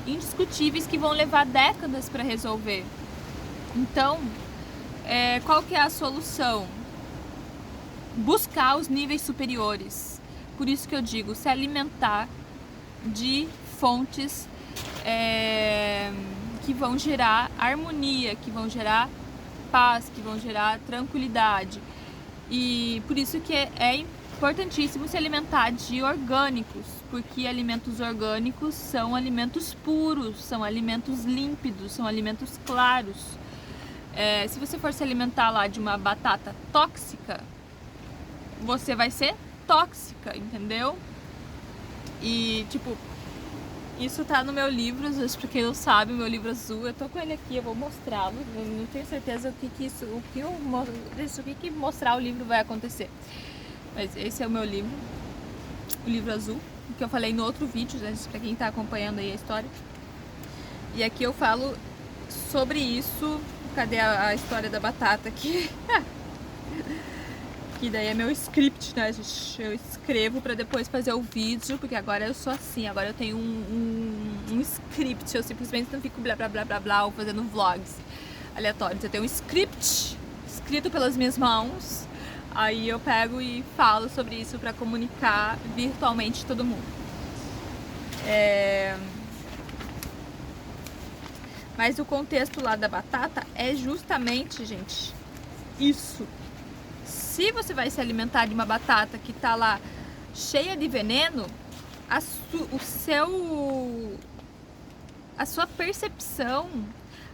S1: indiscutíveis que vão levar décadas para resolver. Então, qual que é a solução? Buscar os níveis superiores. Por isso que eu digo, se alimentar de fontes que vão gerar harmonia, que vão gerar paz, que vão gerar tranquilidade. E por isso que é importantíssimo se alimentar de orgânicos, porque alimentos orgânicos são alimentos puros, são alimentos límpidos, são alimentos claros. Se você for se alimentar lá de uma batata tóxica, você vai ser tóxica, entendeu? E tipo, isso tá no meu livro, pra quem não sabe, o meu livro azul, eu tô com ele aqui, eu vou mostrá-lo. Eu não tenho certeza o que mostrar o livro vai acontecer. Mas esse é o meu livro, o livro azul, que eu falei no outro vídeo, né, pra quem tá acompanhando aí a história. E aqui eu falo sobre isso. Cadê a história da batata aqui? Que daí é meu script, né, gente? Eu escrevo pra depois fazer o vídeo, porque agora eu sou assim, agora eu tenho um script, eu simplesmente não fico blá blá blá blá blá ou fazendo vlogs aleatórios. Eu tenho um script escrito pelas minhas mãos, aí eu pego e falo sobre isso pra comunicar virtualmente todo mundo. Mas o contexto lá da batata é justamente, gente, isso. Se você vai se alimentar de uma batata que tá lá cheia de veneno, a sua percepção,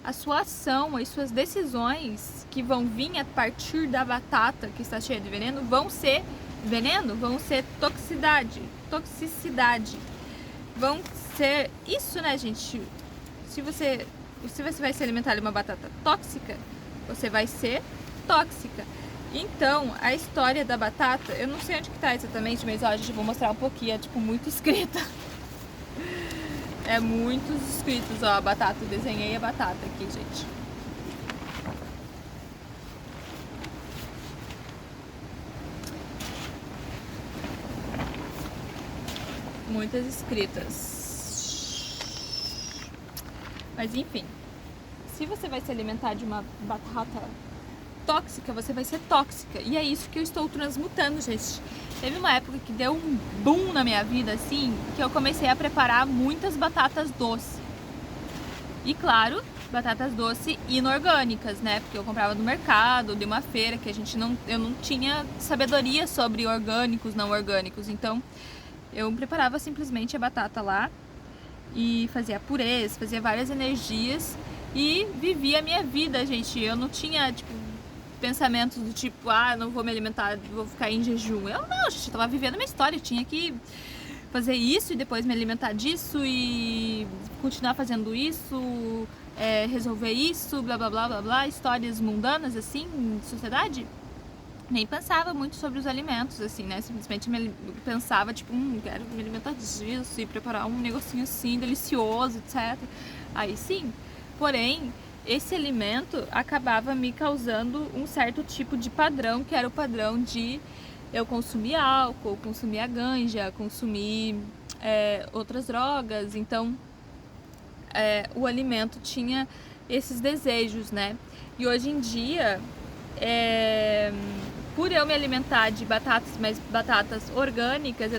S1: a sua ação, as suas decisões que vão vir a partir da batata que está cheia de veneno vão ser veneno, vão ser toxicidade, vão ser isso, né, gente? Se você vai se alimentar de uma batata tóxica, você vai ser tóxica. Então, a história da batata, eu não sei onde que tá exatamente, mas ó, gente, eu vou mostrar um pouquinho, é tipo muito escrita. É muitos escritos, ó, a batata, eu desenhei a batata aqui, gente. Muitas escritas. Mas enfim, se você vai se alimentar de uma batata tóxica, você vai ser tóxica. E é isso que eu estou transmutando, gente. Teve uma época que deu um boom na minha vida, assim, que eu comecei a preparar muitas batatas doces. E claro, batatas doces inorgânicas, né? Porque eu comprava no mercado, de uma feira, que eu não tinha sabedoria sobre orgânicos, não orgânicos. Então, eu preparava simplesmente a batata lá e fazia purês, fazia várias energias e vivia a minha vida, gente. Eu não tinha, tipo, pensamentos do tipo, não vou me alimentar, vou ficar em jejum. Eu não, gente, eu tava vivendo a minha história, eu tinha que fazer isso e depois me alimentar disso e continuar fazendo isso, resolver isso, blá blá blá blá blá, histórias mundanas assim, em sociedade. Nem pensava muito sobre os alimentos, assim, né? Simplesmente pensava, tipo, quero me alimentar disso e preparar um negocinho assim, delicioso, etc. Aí sim, porém, esse alimento acabava me causando um certo tipo de padrão, que era o padrão de eu consumir álcool, consumir a ganja, consumir outras drogas. Então, o alimento tinha esses desejos, né? E hoje em dia, por eu me alimentar de batatas, mas batatas orgânicas,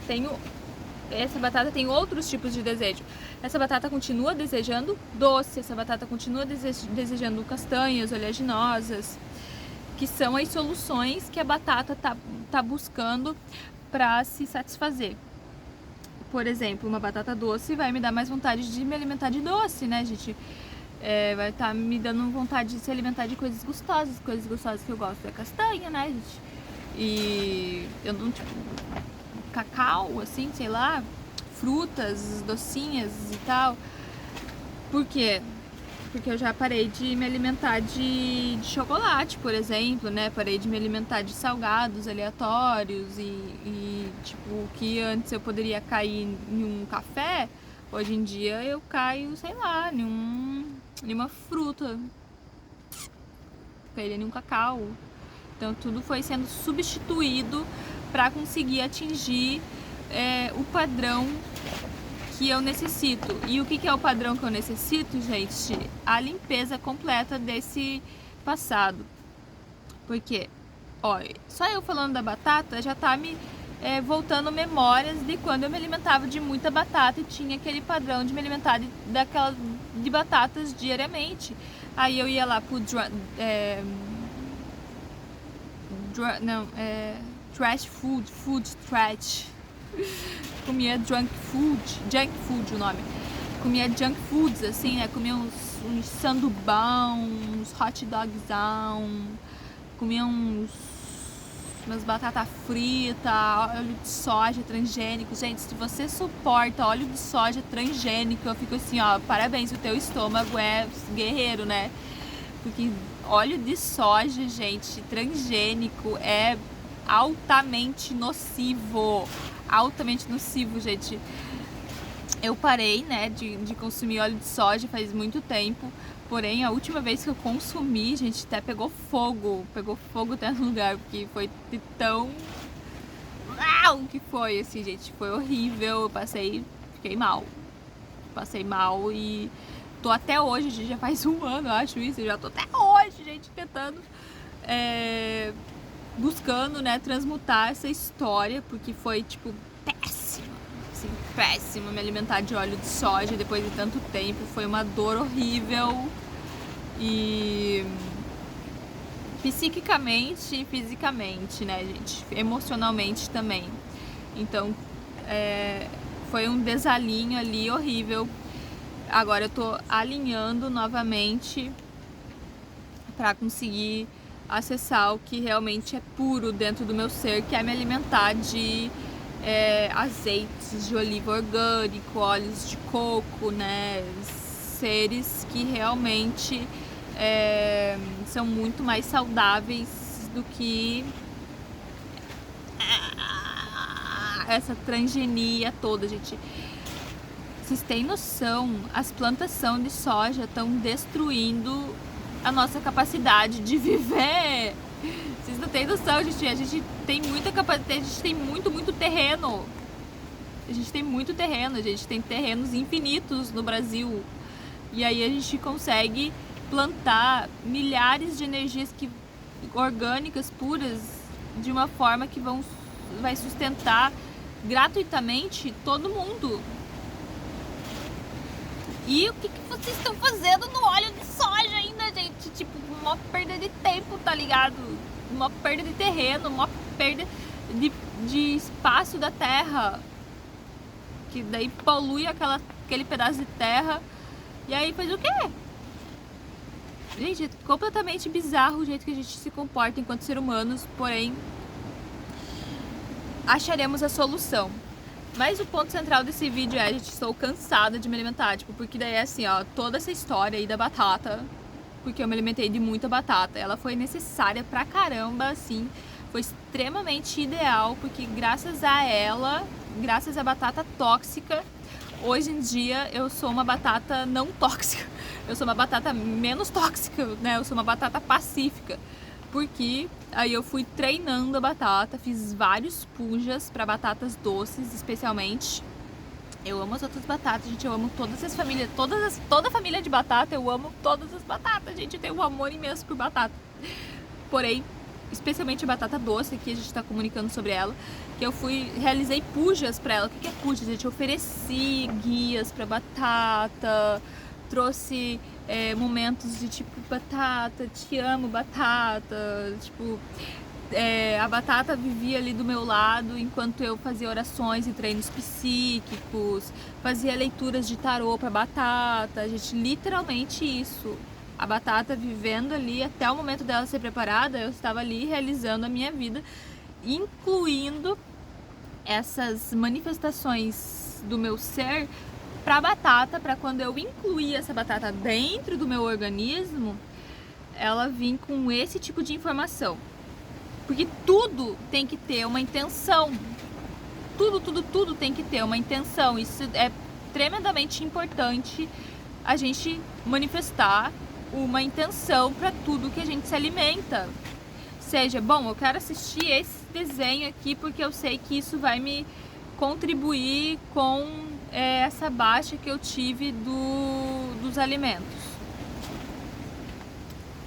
S1: essa batata tem outros tipos de desejo. Essa batata continua desejando doce, essa batata continua desejando castanhas oleaginosas, que são as soluções que a batata tá buscando para se satisfazer. Por exemplo, uma batata doce vai me dar mais vontade de me alimentar de doce, né, gente? vai estar me dando vontade de se alimentar de coisas gostosas. Coisas gostosas que eu gosto é castanha, né, gente? E eu não, tipo, cacau, assim, sei lá, frutas, docinhas e tal. Por quê? Porque eu já parei de me alimentar de chocolate, por exemplo, né? Parei de me alimentar de salgados aleatórios tipo, que antes eu poderia cair em um café, hoje em dia eu caio, sei lá, em uma fruta, cairia em um cacau. Então tudo foi sendo substituído para conseguir atingir o padrão que eu necessito. E o que é o padrão que eu necessito, gente? A limpeza completa desse passado. Porque, ó, só eu falando da batata já tá me voltando memórias de quando eu me alimentava de muita batata e tinha aquele padrão de me alimentar de batatas diariamente. Aí eu ia lá pro trash food trash. Comia junk food o nome. Comia junk foods, assim, né? Comia uns sandubão, uns hot dogzão, comia umas batata frita, óleo de soja transgênico. Gente, se você suporta óleo de soja transgênico, eu fico assim, ó, parabéns, o teu estômago é guerreiro, né? Porque óleo de soja, gente, transgênico é altamente nocivo. Altamente nocivo, gente. Eu parei, né, de consumir óleo de soja faz muito tempo. Porém, a última vez que eu consumi, gente, até pegou fogo até no lugar, porque foi tão... que foi, assim, gente, foi horrível. Eu fiquei mal. Passei mal e tô até hoje, gente, já faz um ano, eu acho isso. Eu já tô até hoje, gente, tentando... buscando, né, transmutar essa história, porque foi, tipo, péssimo, assim, péssimo me alimentar de óleo de soja depois de tanto tempo. Foi uma dor horrível e psiquicamente e fisicamente, né, gente, emocionalmente também. Então, foi um desalinho ali horrível. Agora eu tô alinhando novamente para conseguir acessar o que realmente é puro dentro do meu ser, que é me alimentar de azeites de oliva orgânico, óleos de coco, né? Seres que realmente são muito mais saudáveis do que essa transgenia toda, gente. Vocês têm noção? As plantações de soja estão destruindo a nossa capacidade de viver. Vocês não têm noção, gente. A gente tem muita capacidade, a gente tem muito terreno. A gente tem muito terreno, a gente tem terrenos infinitos no Brasil. E aí a gente consegue plantar milhares de energias orgânicas, puras, de uma forma que vai sustentar gratuitamente todo mundo. E o que vocês estão fazendo no óleo de soja ainda, gente? Tipo, uma perda de tempo, tá ligado? Uma perda de terreno, uma perda de espaço da terra. Que daí polui aquele pedaço de terra. E aí faz o quê? Gente, é completamente bizarro o jeito que a gente se comporta enquanto ser humanos. Porém, acharemos a solução. Mas o ponto central desse vídeo é, gente, estou cansada de me alimentar, tipo, porque daí é assim, ó, toda essa história aí da batata, porque eu me alimentei de muita batata, ela foi necessária pra caramba, assim, foi extremamente ideal, porque graças a ela, graças à batata tóxica, hoje em dia eu sou uma batata não tóxica, eu sou uma batata menos tóxica, né, eu sou uma batata pacífica. Porque aí eu fui treinando a batata, fiz vários pujas para batatas doces, especialmente. Eu amo as outras batatas, gente, eu amo todas as famílias, toda a família de batata, eu amo todas as batatas, gente, eu tenho um amor imenso por batata. Porém, especialmente a batata doce, que a gente tá comunicando sobre ela, que eu realizei pujas para ela. O que é puja, gente? Eu ofereci guias para batata, trouxe momentos de tipo, batata, te amo, batata, tipo, A batata vivia ali do meu lado enquanto eu fazia orações e treinos psíquicos, fazia leituras de tarô pra batata, gente, literalmente isso. A batata vivendo ali até o momento dela ser preparada, eu estava ali realizando a minha vida, incluindo essas manifestações do meu ser pra batata, pra quando eu incluir essa batata dentro do meu organismo, ela vir com esse tipo de informação. Porque tudo tem que ter uma intenção. Tudo tem que ter uma intenção. Isso é tremendamente importante, a gente manifestar uma intenção para tudo que a gente se alimenta. Seja, bom, eu quero assistir esse desenho aqui porque eu sei que isso vai me contribuir com essa baixa que eu tive dos alimentos.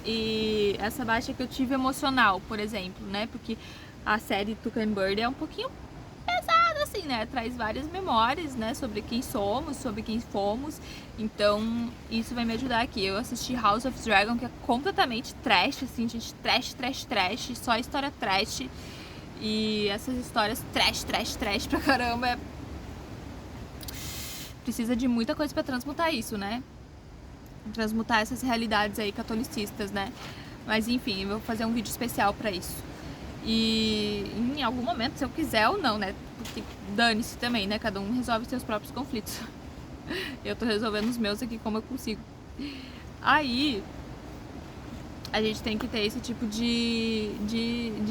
S1: E essa baixa que eu tive emocional, por exemplo, né? Porque a série Tuca and Bird é um pouquinho pesada, assim, né? Traz várias memórias, né? Sobre quem somos, sobre quem fomos. Então, isso vai me ajudar aqui. Eu assisti House of Dragon, que é completamente trash, assim, gente. Trash, só história trash. E essas histórias trash pra caramba. Precisa de muita coisa pra transmutar isso, né? Transmutar essas realidades aí catolicistas, né? Mas enfim, eu vou fazer um vídeo especial pra isso. E em algum momento, se eu quiser ou não, né? Porque dane-se também, né? Cada um resolve seus próprios conflitos. Eu tô resolvendo os meus aqui como eu consigo. Aí, a gente tem que ter esse tipo de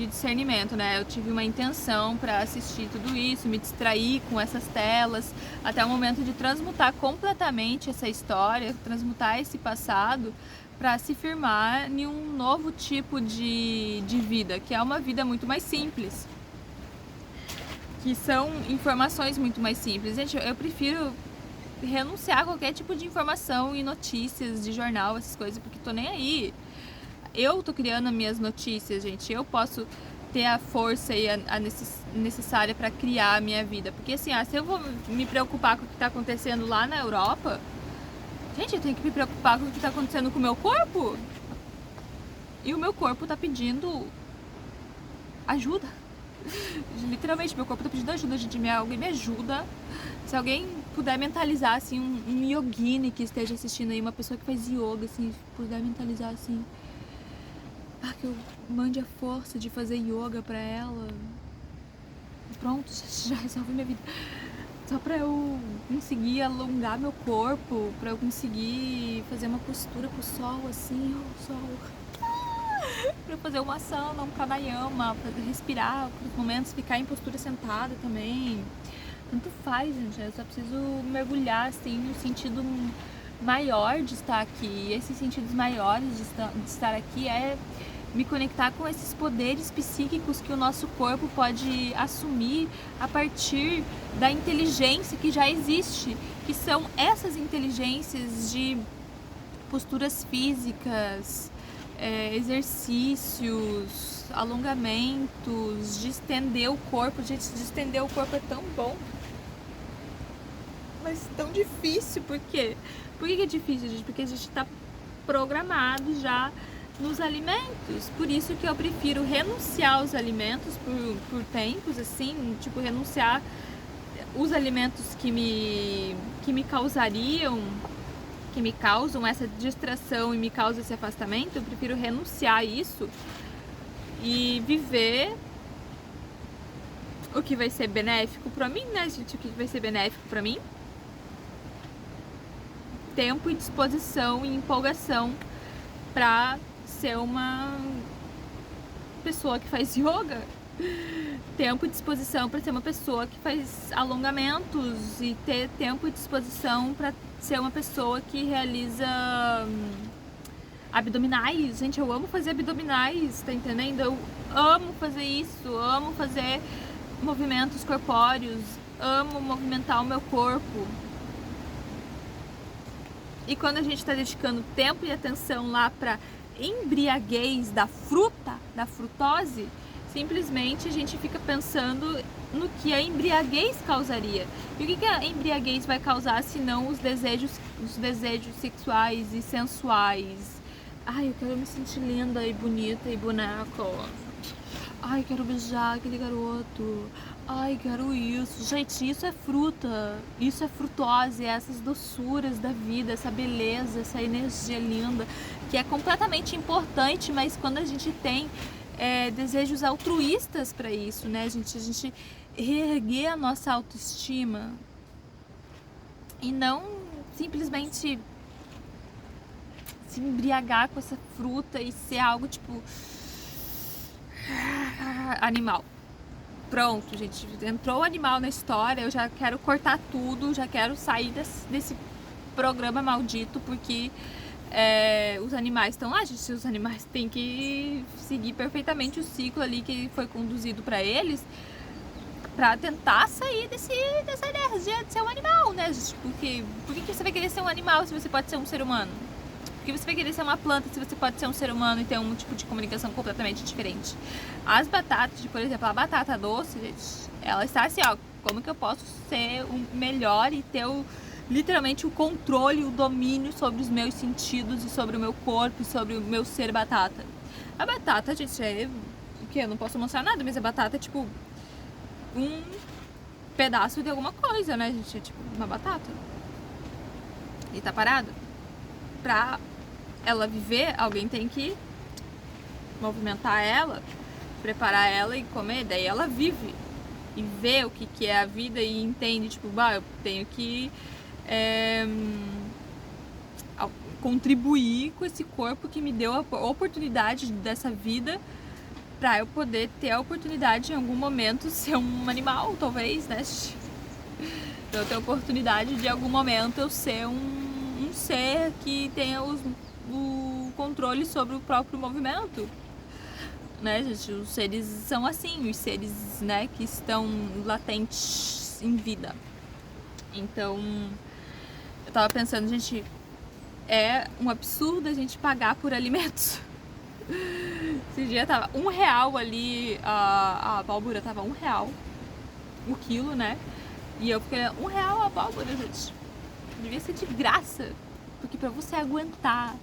S1: discernimento, né? Eu tive uma intenção pra assistir tudo isso, me distrair com essas telas, até o momento de transmutar completamente essa história, transmutar esse passado, pra se firmar em um novo tipo de vida, que é uma vida muito mais simples. Que são informações muito mais simples. Gente, eu prefiro renunciar a qualquer tipo de informação e notícias de jornal, essas coisas, porque tô nem aí. Eu tô criando as minhas notícias, gente. Eu posso ter a força e a necessária para criar a minha vida. Porque assim, se eu vou me preocupar com o que tá acontecendo lá na Europa, gente, eu tenho que me preocupar com o que tá acontecendo com o meu corpo. E o meu corpo tá pedindo ajuda. Literalmente, meu corpo tá pedindo ajuda, gente. Alguém me ajuda. Se alguém puder mentalizar, assim, um yogini que esteja assistindo aí, uma pessoa que faz yoga, assim, puder mentalizar, assim, que eu mande a força de fazer yoga pra ela. Pronto, já resolve minha vida. Só pra eu conseguir alongar meu corpo, pra eu conseguir fazer uma postura pro sol, assim, o sol. Pra eu fazer uma asana, um pranayama, pra respirar por momentos, ficar em postura sentada também. Tanto faz, gente. Eu só preciso mergulhar, assim, no sentido maior de estar aqui. E esses sentidos maiores de estar aqui é me conectar com esses poderes psíquicos que o nosso corpo pode assumir a partir da inteligência que já existe, que são essas inteligências de posturas físicas, exercícios, alongamentos, de estender o corpo. Gente, de estender o corpo é tão bom, mas tão difícil. Por quê? Por que é difícil, gente? Porque a gente tá programado já nos alimentos. Por isso que eu prefiro renunciar aos alimentos por tempos, assim, tipo, renunciar os alimentos que me causariam, que me causam essa distração e me causam esse afastamento. Eu prefiro renunciar a isso e viver o que vai ser benéfico pra mim, né, gente? O que vai ser benéfico pra mim? Tempo e disposição e empolgação pra ser uma pessoa que faz yoga, tempo e disposição para ser uma pessoa que faz alongamentos e ter tempo e disposição para ser uma pessoa que realiza abdominais. Gente, eu amo fazer abdominais, tá entendendo? Eu amo fazer isso, amo fazer movimentos corpóreos, amo movimentar o meu corpo. E quando a gente está dedicando tempo e atenção lá para embriaguez da fruta, da frutose, simplesmente a gente fica pensando no que a embriaguez causaria. E o que a embriaguez vai causar se não os desejos sexuais e sensuais? Ai, eu quero me sentir linda e bonita e boneco. Ai, quero beijar aquele garoto. Ai, quero isso. Gente, isso é fruta. Isso é frutose, essas doçuras da vida, essa beleza, essa energia linda, que é completamente importante, mas quando a gente tem desejos altruístas para isso, né? A gente reerguer a nossa autoestima e não simplesmente se embriagar com essa fruta e ser algo tipo animal. Pronto, gente, entrou o animal na história, eu já quero cortar tudo, já quero sair desse programa maldito, porque os animais estão lá, gente, os animais têm que seguir perfeitamente o ciclo ali que foi conduzido para eles, para tentar sair dessa energia de ser um animal, né, gente? Porque por que você vai querer ser um animal se você pode ser um ser humano? Por que você vai querer ser uma planta se você pode ser um ser humano e ter um tipo de comunicação completamente diferente? As batatas, por exemplo, a batata doce, gente, ela está assim, ó, como que eu posso ser o melhor e ter literalmente o controle, o domínio sobre os meus sentidos e sobre o meu corpo e sobre o meu ser batata? A batata, gente, o que? Eu não posso mostrar nada, mas a batata é tipo um pedaço de alguma coisa, né, gente? É tipo uma batata. E tá parada. Pra ela viver, alguém tem que movimentar ela, preparar ela e comer, daí ela vive e vê o que é a vida e entende, tipo, eu tenho que contribuir com esse corpo que me deu a oportunidade dessa vida pra eu poder ter a oportunidade em algum momento ser um animal, talvez, né? Então eu tenho a oportunidade de em algum momento eu ser um ser que tenha o controle sobre o próprio movimento, né, gente? Os seres são assim, os seres, né, que estão latentes em vida. Então, eu tava pensando, gente, é um absurdo a gente pagar por alimentos. Esse dia tava R$1 ali, a abóbora tava R$1 o quilo, né? E eu fiquei, R$1 a abóbora, gente. Devia ser de graça. Porque pra você aguentar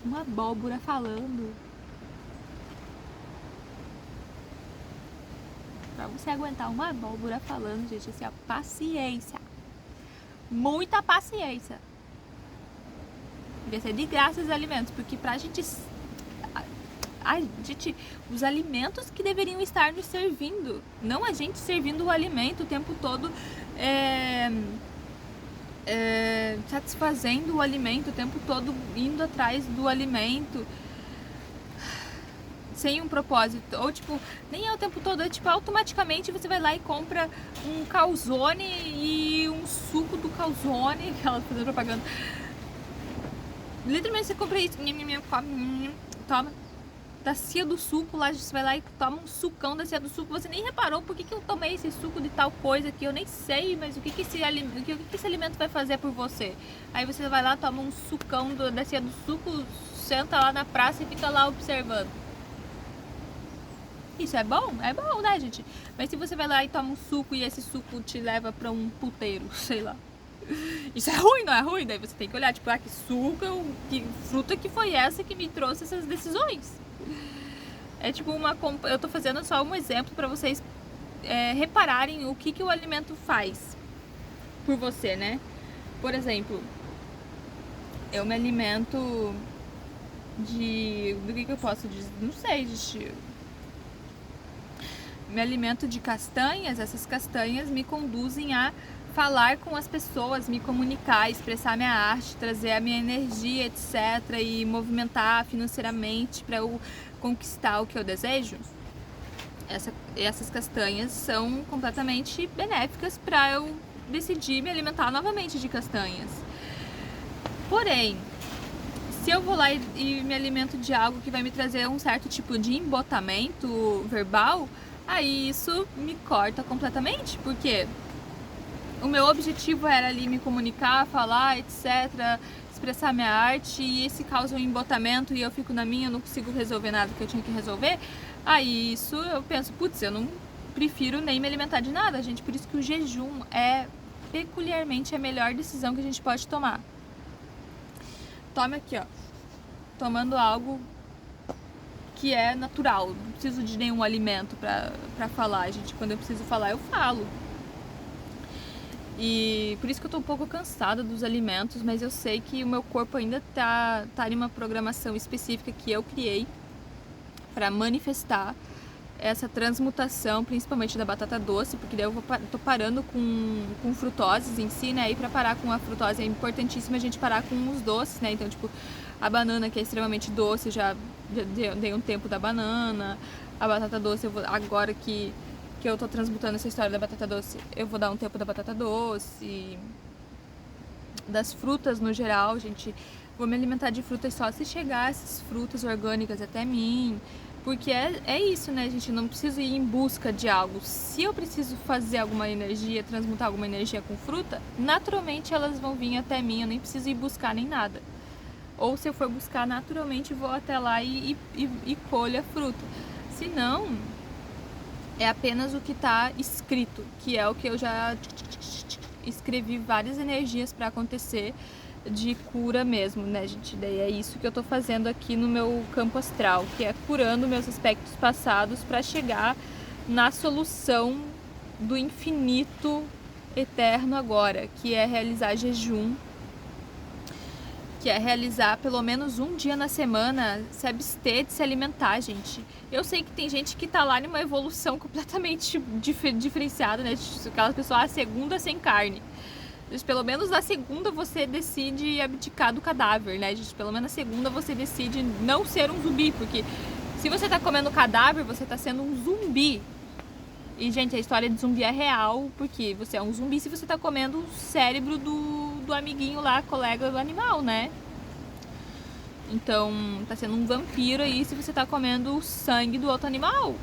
S1: uma abóbora falando, pra você aguentar uma abóbora falando, gente, assim, ó, paciência. Muita paciência. Devia ser de graça os alimentos, porque pra gente... os alimentos que deveriam estar nos servindo, não a gente servindo o alimento o tempo todo, satisfazendo o alimento o tempo todo, indo atrás do alimento sem um propósito, ou tipo, nem é o tempo todo, é tipo, automaticamente você vai lá e compra um calzone e um suco do calzone, aquela fazendo propaganda, literalmente você compra isso, toma, da cia do suco lá, você vai lá e toma um sucão da cia do suco, você nem reparou por que eu tomei esse suco de tal coisa que eu nem sei, mas o que esse alimento vai fazer por você? Aí você vai lá, toma um sucão da cia do suco, senta lá na praça e fica lá observando. Isso é bom? É bom, né, gente? Mas se você vai lá e toma um suco e esse suco te leva pra um puteiro, sei lá, isso é ruim, não é ruim? Daí você tem que olhar, tipo, que suco, que fruta que foi essa que me trouxe essas decisões? É tipo eu tô fazendo só um exemplo pra vocês repararem o que o alimento faz por você, né? Por exemplo, eu me alimento do que eu posso dizer? Não sei, me alimento de castanhas. Essas castanhas me conduzem a falar com as pessoas, me comunicar, expressar minha arte, trazer a minha energia, etc. E movimentar financeiramente para eu conquistar o que eu desejo. Essas castanhas são completamente benéficas para eu decidir me alimentar novamente de castanhas. Porém, se eu vou lá e me alimento de algo que vai me trazer um certo tipo de embotamento verbal, aí isso me corta completamente, porque o meu objetivo era ali me comunicar, falar, etc., expressar minha arte, e esse causa um embotamento e eu fico na minha, eu não consigo resolver nada que eu tinha que resolver. Aí isso eu penso, putz, eu não prefiro nem me alimentar de nada, gente. Por isso que o jejum é peculiarmente a melhor decisão que a gente pode tomar. Tome aqui, ó, tomando algo que é natural. Não preciso de nenhum alimento pra falar, gente. Quando eu preciso falar, eu falo. E por isso que eu tô um pouco cansada dos alimentos, mas eu sei que o meu corpo ainda tá em uma programação específica que eu criei para manifestar essa transmutação, principalmente da batata doce, porque daí eu tô parando com frutoses em si, né? E para parar com a frutose é importantíssimo a gente parar com os doces, né? Então, tipo, a banana, que é extremamente doce, já dei um tempo da banana. A batata doce, agora que eu tô transmutando essa história da batata doce, eu vou dar um tempo da batata doce. Das frutas no geral, gente, vou me alimentar de frutas só se chegar essas frutas orgânicas até mim. Porque é isso, né, gente? Eu não preciso ir em busca de algo. Se eu preciso fazer alguma energia, transmutar alguma energia com fruta, naturalmente elas vão vir até mim. Eu nem preciso ir buscar nem nada. Ou se eu for buscar, naturalmente vou até lá e colho a fruta. Se não, é apenas o que está escrito, que é o que eu já escrevi várias energias para acontecer de cura mesmo, né, gente? Daí é isso que eu tô fazendo aqui no meu campo astral, que é curando meus aspectos passados para chegar na solução do infinito eterno agora, que é realizar jejum, que é realizar pelo menos um dia na semana, se abster de se alimentar, gente. Eu sei que tem gente que tá lá numa evolução completamente diferenciada, né? Aquela pessoa, a segunda sem carne. Pelo menos na segunda você decide abdicar do cadáver, né, gente? Pelo menos na segunda você decide não ser um zumbi, porque se você tá comendo cadáver, você tá sendo um zumbi. E, gente, a história de zumbi é real, porque você é um zumbi se você tá comendo o cérebro do amiguinho lá, colega do animal, né? Então, tá sendo um vampiro aí se você tá comendo o sangue do outro animal.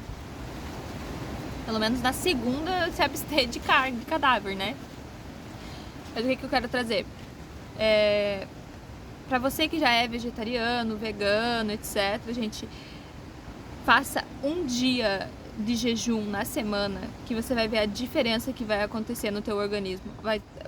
S1: Pelo menos na segunda se abster de carne, de cadáver, né? Mas o que eu quero trazer? Pra você que já é vegetariano, vegano, etc., gente, faça um dia de jejum na semana que você vai ver a diferença que vai acontecer no teu organismo.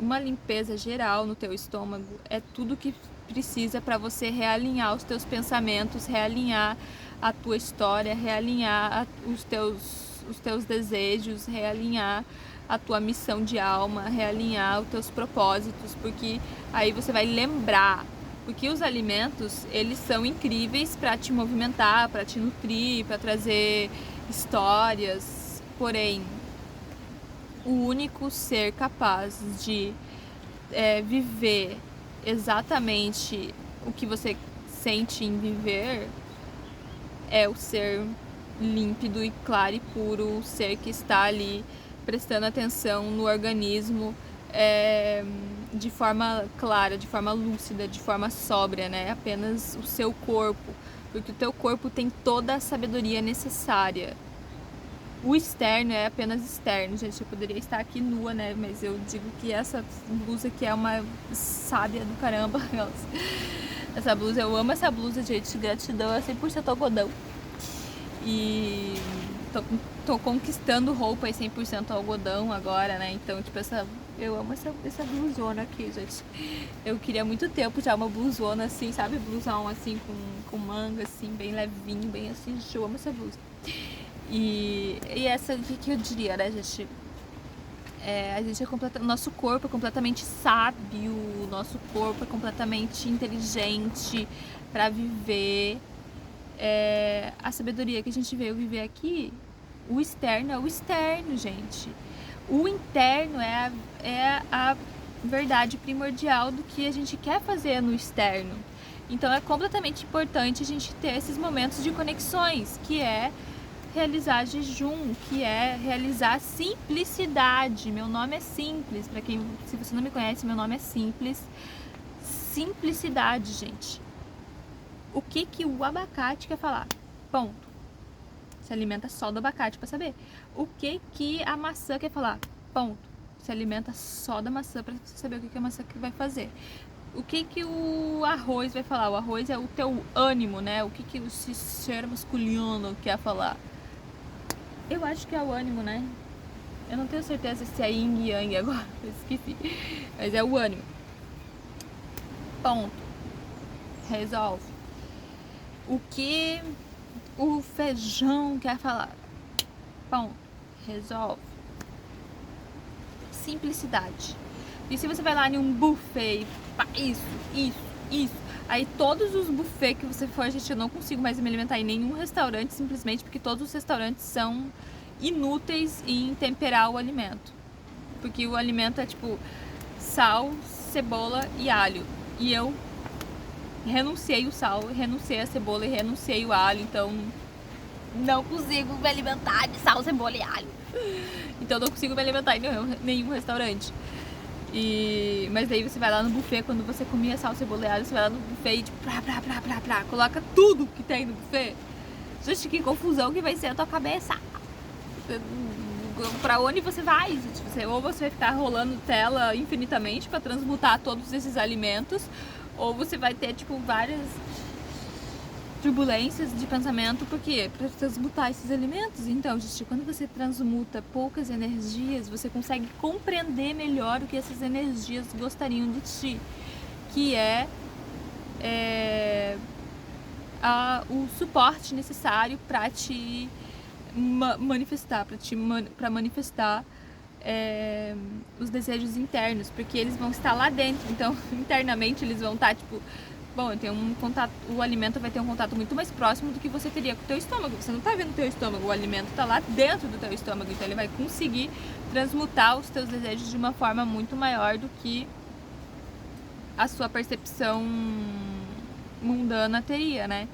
S1: Uma limpeza geral no teu estômago é tudo que precisa para você realinhar os teus pensamentos, realinhar a tua história, realinhar os teus desejos, realinhar a tua missão de alma, realinhar os teus propósitos, porque aí você vai lembrar, porque os alimentos, eles são incríveis para te movimentar, para te nutrir, para trazer histórias, porém, o único ser capaz de viver exatamente o que você sente em viver é o ser límpido e claro e puro, o ser que está ali prestando atenção no organismo de forma clara, de forma lúcida, de forma sóbria, né? Apenas o seu corpo, porque o teu corpo tem toda a sabedoria necessária. O externo é apenas externo, gente. Eu poderia estar aqui nua, né? Mas eu digo que essa blusa aqui é uma sábia do caramba. Essa blusa, eu amo essa blusa, gente. Gratidão, é 100% algodão. E tô conquistando roupa em 100% algodão agora, né? Então, tipo, eu amo essa blusona aqui, gente. Eu queria há muito tempo já uma blusona assim, sabe? Blusão assim, com manga, assim, bem levinho, bem assim. Eu amo essa blusa. E essa, o que eu diria, né, gente? A gente nosso corpo é completamente sábio, nosso corpo é completamente inteligente para viver a sabedoria que a gente veio viver aqui. O externo é o externo, gente. O interno é a verdade primordial do que a gente quer fazer no externo. Então é completamente importante a gente ter esses momentos de conexões, que é realizar jejum, que é realizar simplicidade. Meu nome é Simples, para quem, se você não me conhece, meu nome é Simples. Simplicidade, gente. O que o abacate quer falar? Ponto. Se alimenta só do abacate para saber. O que a maçã quer falar? Ponto. Se alimenta só da maçã para você saber o que a maçã vai fazer. O que o arroz vai falar? O arroz é o teu ânimo, né? O que o ser masculino quer falar? Eu acho que é o ânimo, né? Eu não tenho certeza se é yin e yang agora, eu esqueci. Mas é o ânimo. Ponto. Resolve. O que o feijão quer falar. Bom, resolve. Simplicidade. E se você vai lá em um buffet, isso, aí todos os buffets que você for, gente, eu não consigo mais me alimentar em nenhum restaurante, simplesmente porque todos os restaurantes são inúteis em temperar o alimento. Porque o alimento é tipo sal, cebola e alho. E eu renunciei o sal, renunciei a cebola e renunciei o alho, então não consigo me alimentar de sal, cebola e alho. Então não consigo me alimentar em nenhum restaurante. Mas daí você vai lá no buffet, quando você comia sal, cebola e alho, você vai lá no buffet e tipo, coloca tudo que tem no buffet. Gente, que confusão que vai ser a tua cabeça. Pra onde você vai, gente? Ou você vai ficar rolando tela infinitamente pra transmutar todos esses alimentos, ou você vai ter, tipo, várias turbulências de pensamento, porque para transmutar esses alimentos. Então, gente, quando você transmuta poucas energias, você consegue compreender melhor o que essas energias gostariam de ti, que é o suporte necessário para te manifestar, para manifestar os desejos internos, porque eles vão estar lá dentro. Então, internamente eles vão estar tipo, bom, eu tenho um contato, o alimento vai ter um contato muito mais próximo do que você teria com o teu estômago. Você não está vendo o teu estômago, o alimento está lá dentro do teu estômago, então ele vai conseguir transmutar os teus desejos de uma forma muito maior do que a sua percepção mundana teria, né?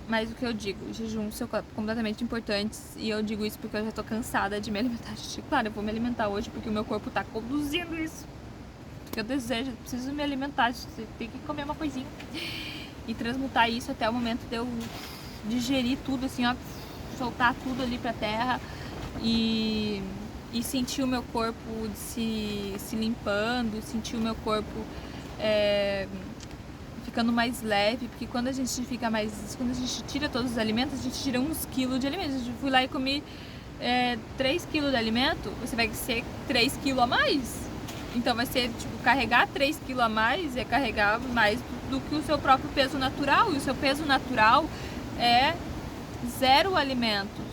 S1: Mas o que eu digo, o jejum, seu corpo completamente importantes, e eu digo isso porque eu já tô cansada de me alimentar. Claro, eu vou me alimentar hoje porque o meu corpo tá conduzindo isso. Porque eu desejo, eu preciso me alimentar, tem que comer uma coisinha. E transmutar isso até o momento de eu digerir tudo, assim, ó, soltar tudo ali pra terra e sentir o meu corpo se limpando, sentir o meu corpo ficando mais leve, porque quando a gente tira todos os alimentos, a gente tira uns quilos de alimentos. Eu fui lá e comi 3 quilos de alimento, você vai ser 3 quilos a mais. Então vai ser, tipo, carregar 3 quilos a mais é carregar mais do que o seu próprio peso natural. E o seu peso natural é 0 alimentos.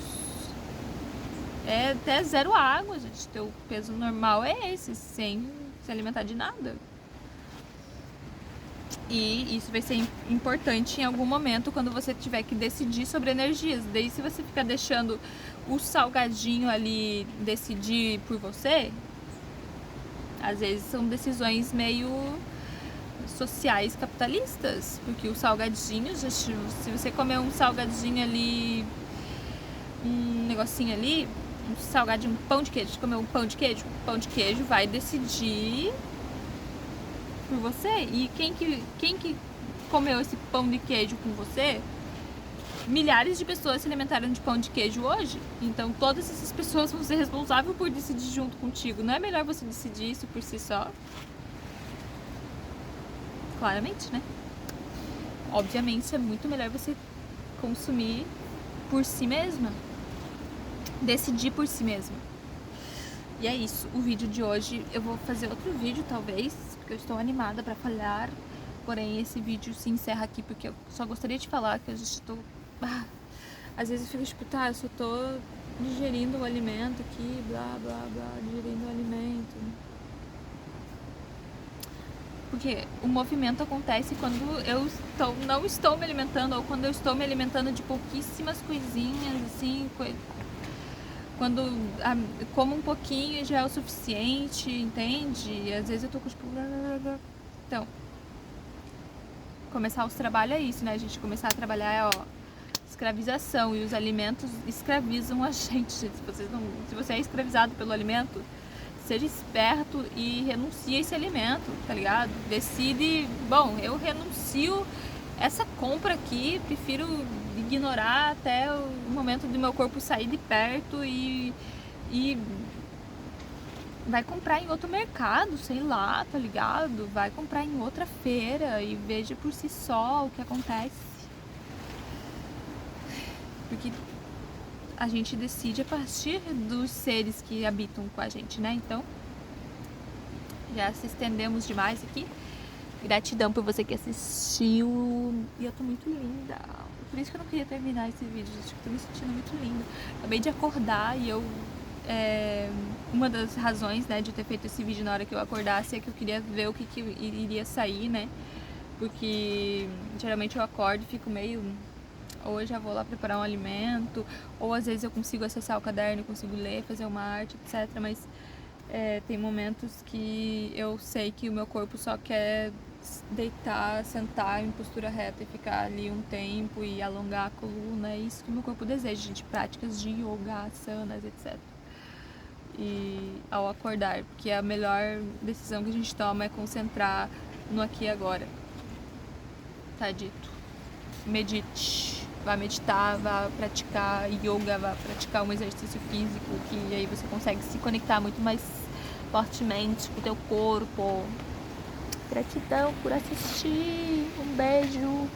S1: É até 0 água, gente. Teu peso normal é esse, sem se alimentar de nada. E isso vai ser importante em algum momento quando você tiver que decidir sobre energias. Daí, se você ficar deixando o salgadinho ali decidir por você, às vezes são decisões meio sociais capitalistas. Porque o salgadinho, se você comer um salgadinho ali, um negocinho ali, um salgadinho, um pão de queijo, comer um pão de queijo, o pão de queijo vai decidir por você. E quem que comeu esse pão de queijo com você? Milhares de pessoas se alimentaram de pão de queijo hoje. Então todas essas pessoas vão ser responsáveis por decidir junto contigo. Não é melhor você decidir isso por si só? Claramente, né? Obviamente é muito melhor você consumir por si mesma, decidir por si mesma. E é isso, o vídeo de hoje. Eu vou fazer outro vídeo talvez, porque eu estou animada pra falar. Porém, esse vídeo se encerra aqui, porque eu só gostaria de falar que eu já estou... às vezes eu fico tipo, tá, eu só tô digerindo o alimento aqui, blá, blá, blá, digerindo o alimento. Porque o movimento acontece quando eu não estou me alimentando, ou quando eu estou me alimentando de pouquíssimas coisinhas, assim, quando como um pouquinho já é o suficiente, entende? E às vezes eu tô com tipo... Então, começar os trabalhos é isso, né? A gente começar a trabalhar é, escravização. E os alimentos escravizam a gente. Se você é escravizado pelo alimento, seja esperto e renuncie a esse alimento, tá ligado? Decide, bom, eu renuncio essa compra aqui, prefiro ignorar até o momento do meu corpo sair de perto e vai comprar em outro mercado, sei lá, tá ligado? Vai comprar em outra feira e veja por si só o que acontece. Porque a gente decide a partir dos seres que habitam com a gente, né? Então, já se estendemos demais aqui. Gratidão por você que assistiu. E eu tô muito linda. Por isso que eu não queria terminar esse vídeo, gente. Eu tô me sentindo muito linda. Acabei de acordar e eu... uma das razões, né, de eu ter feito esse vídeo na hora que eu acordasse é que eu queria ver o que iria sair, né? Porque geralmente eu acordo e fico meio... Ou eu já vou lá preparar um alimento, ou às vezes eu consigo acessar o caderno, consigo ler, fazer uma arte, etc. Mas tem momentos que eu sei que o meu corpo só quer deitar, sentar em postura reta e ficar ali um tempo e alongar a coluna. É isso que o meu corpo deseja, gente. Práticas de yoga, asanas, etc. E ao acordar, porque a melhor decisão que a gente toma é concentrar no aqui e agora. Tá dito. Medite. Vá meditar, vá praticar yoga, vá praticar um exercício físico, que aí você consegue se conectar muito mais fortemente com o teu corpo. Gratidão por assistir. Um beijo.